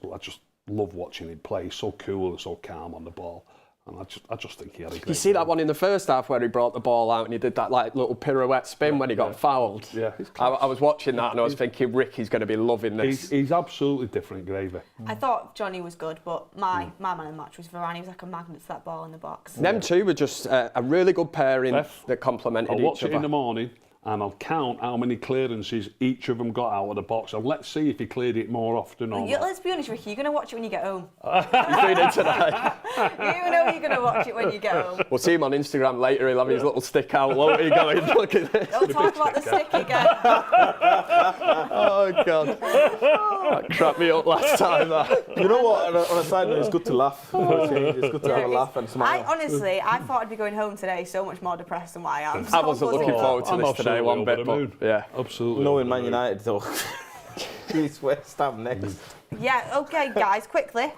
love watching him play. He's so cool and so calm on the ball. And I just think he had a great You see that one in the first half where he brought the ball out and he did that like little pirouette spin when he got fouled. Yeah. I was watching that and I was thinking Ricky's going to be loving this. He's absolutely different, Gravy. I thought Johnny was good, but my man of the match was Varane. He was like a magnet to that ball in the box. Them two were just a really good pairing Beth, that complemented I'll each watch other. it in the morning and I'll count how many clearances each of them got out of the box and let's see if he cleared it more often or not. Let's be honest, Ricky, you're going to watch it when you get home. You're doing it tonight. You know you're going to watch it when you get home. We'll see him on Instagram later. He'll have his little stick out, won't he? Going, look at this. Don't talk about the stick again. Oh, God. That cracked me up last time, that. You know what? On a side note, it's good to laugh. It's good to have a laugh and smile. I thought I'd be going home today so much more depressed than what I am. I wasn't looking forward to I'm this today absolutely one over bit, the moon. but yeah. Absolutely. Knowing Man United, though. It's West Ham next. Yeah, okay, guys, quickly.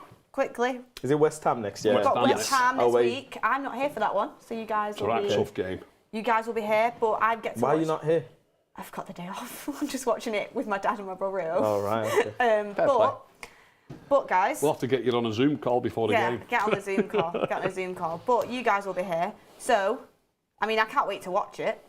Is it West Ham next? Yeah. We've got Ham West next. Ham Oh, next wait. week. I'm not here for that one, so you guys It's a will right be. tough game. You guys will be here, but I get to. Why are watch- you not here? I've got the day off. I'm just watching it with my dad and my brother at home. Oh, right. Okay. But guys, We'll have to get you on a Zoom call before the yeah, game. get on the Zoom call. Get on a Zoom call. But you guys will be here, so I mean, I can't wait to watch it.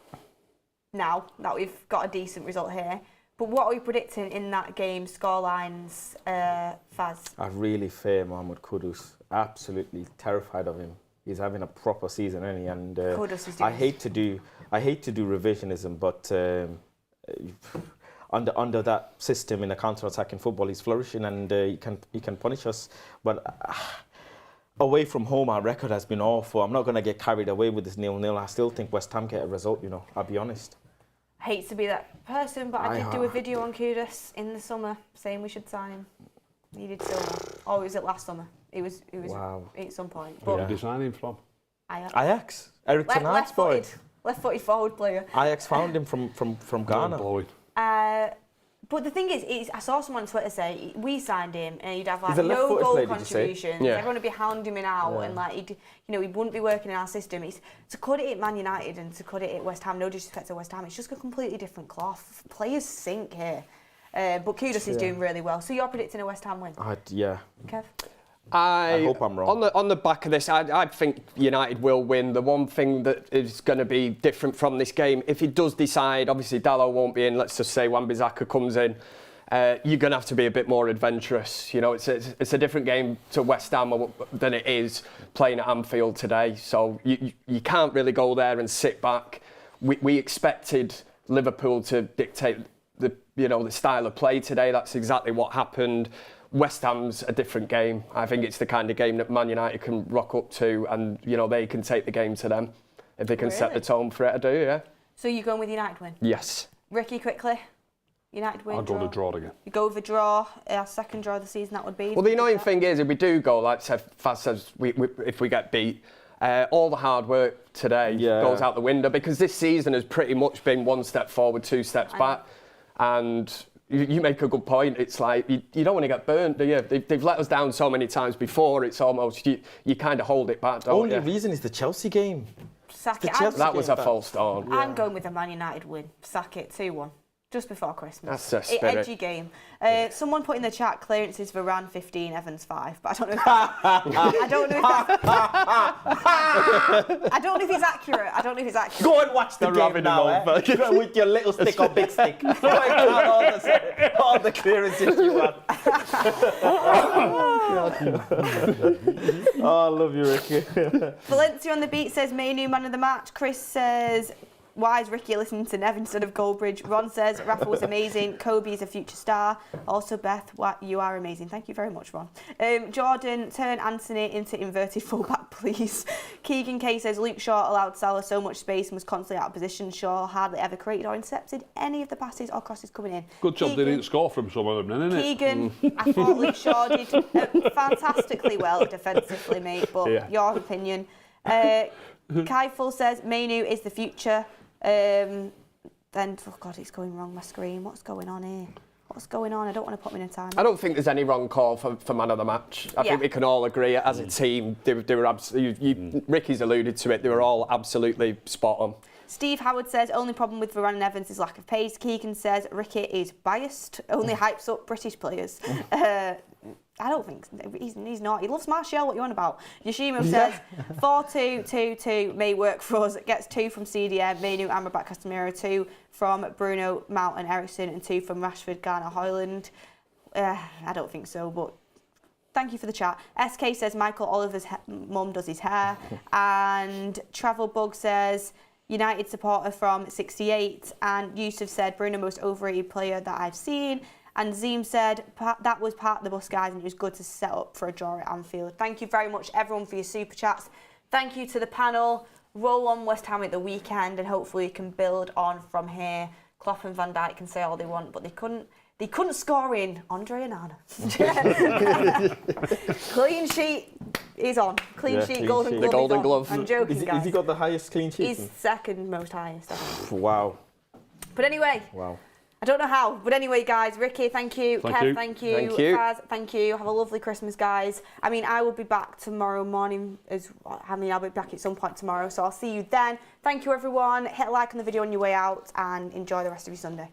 Now that we've got a decent result here, but what are we predicting in that game? Scorelines, Faz. I really fear Mohamed Kudus. Absolutely terrified of him. He's having a proper season, isn't he? And Kudus is doing I hate to do revisionism, but under that system in a counter-attacking football, he's flourishing, and he can punish us. But away from home, our record has been awful. I'm not going to get carried away with this 0-0. I still think West Ham get a result. You know, I'll be honest. I hate to be that person, but I did do a video on Kudus in the summer saying we should sign him. He did silver. Oh, was it last summer? It was Wow. at some point. Where But did you sign him from? Ajax, Eric Ten Hag's boy. left-footed forward player. Ajax found him from Ghana. Blowing. But the thing is, I saw someone on Twitter say we signed him and he'd have like He's a no left-footed goal player, did you say? contributions. Yeah. Everyone would be hounding him out, Yeah. and like he wouldn't be working in our system. It's to cut it at Man United and to cut it at West Ham. No disrespect to West Ham, it's just a completely different cloth. Players sink here, but Kudus is doing really well. So you're predicting a West Ham win, Yeah. Kev? I hope I'm wrong. On the back of this, I think United will win. The one thing that is going to be different from this game, if he does decide, obviously Dalot won't be in, let's just say Wan-Bissaka comes in, you're going to have to be a bit more adventurous. You know, it's a different game to West Ham than it is playing at Anfield today. So you can't really go there and sit back. We expected Liverpool to dictate the style of play today. That's exactly what happened. West Ham's a different game. I think it's the kind of game that Man United can rock up to, and they can take the game to them if they can set the tone for it. I do, yeah. So you're going with United win? Yes. Ricky, quickly. United win. I'll go to draw again. You go with a draw. Our second draw of the season, that would be. Well, the annoying thing is, if we do go, like Faz says, if we get beat, all the hard work today goes out the window, because this season has pretty much been one step forward, 2 steps back. And you make a good point. It's like you don't want to get burnt, do you? They've let us down so many times before. It's almost you kind of hold it back. Don't Only you? reason is the Chelsea game. Sack it. That was a false start. I'm going with a Man United win. Sack it 2-1. Just before Christmas. That's the spirit. Edgy game. Someone put in the chat clearances for Varane 15, Evans 5, but I don't know if I don't know if it's accurate. Go and watch the They're game rubbing now, him over. Go with your little stick or big stick. Go and count all the clearances you want. Oh, I love you, Ricky. Valencia on the beat says Mainu man of the match. Chris says why is Ricky listening to Nev instead of Goldbridge? Ron says, Rafa was amazing. Kobe is a future star. Also, Beth, you are amazing. Thank you very much, Ron. Jordan, turn Anthony into inverted fullback, please. Keegan K says, Luke Shaw allowed Salah so much space and was constantly out of position. Shaw hardly ever created or intercepted any of the passes or crosses coming in. Good job they didn't score from some of them, isn't it? Keegan, I thought Luke Shaw did fantastically well defensively, mate, but your opinion. Kaiful says, Mainu is the future. Then, oh God, it's going wrong, my screen. What's going on here? What's going on? I don't want to put me in a time. I don't think there's any wrong call for man of the match. I think we can all agree as a team, they were absolutely, Ricky's alluded to it, they were all absolutely spot on. Steve Howard says, only problem with Varane and Evans is lack of pace. Keegan says, Ricky is biased, only hypes up British players. I don't think he's not. He loves Martial. What are you on about? Yoshimo says 4-2-2-2 may work for us. Gets 2 from CDM, Mainu, Amrabat, Casemiro, 2 from Bruno, Mount and Ericsson, and 2 from Rashford, Garner, Hoyland. I don't think so, but thank you for the chat. SK says Michael Oliver's mum does his hair, and Travel Bug says United supporter from 68, and Yusuf said Bruno most overrated player that I've seen. And Zeem said, that was part of the bus, guys, and it was good to set up for a draw at Anfield. Thank you very much, everyone, for your super chats. Thank you to the panel. Roll on West Ham at the weekend, and hopefully we can build on from here. Klopp and Van Dijk can say all they want, but they couldn't score in Andre Onana. Clean sheet is on. Clean sheet, Golden Glove. The Golden Glove. I'm joking, guys. Has he got the highest clean sheet? He's second most highest, I think. Wow. But anyway. Wow. I don't know how, but anyway, guys, Ricky, thank you. Kev, thank you. Faz, thank you. Have a lovely Christmas, guys. I mean, I will be back tomorrow morning. I'll be back at some point tomorrow, so I'll see you then. Thank you, everyone. Hit a like on the video on your way out and enjoy the rest of your Sunday.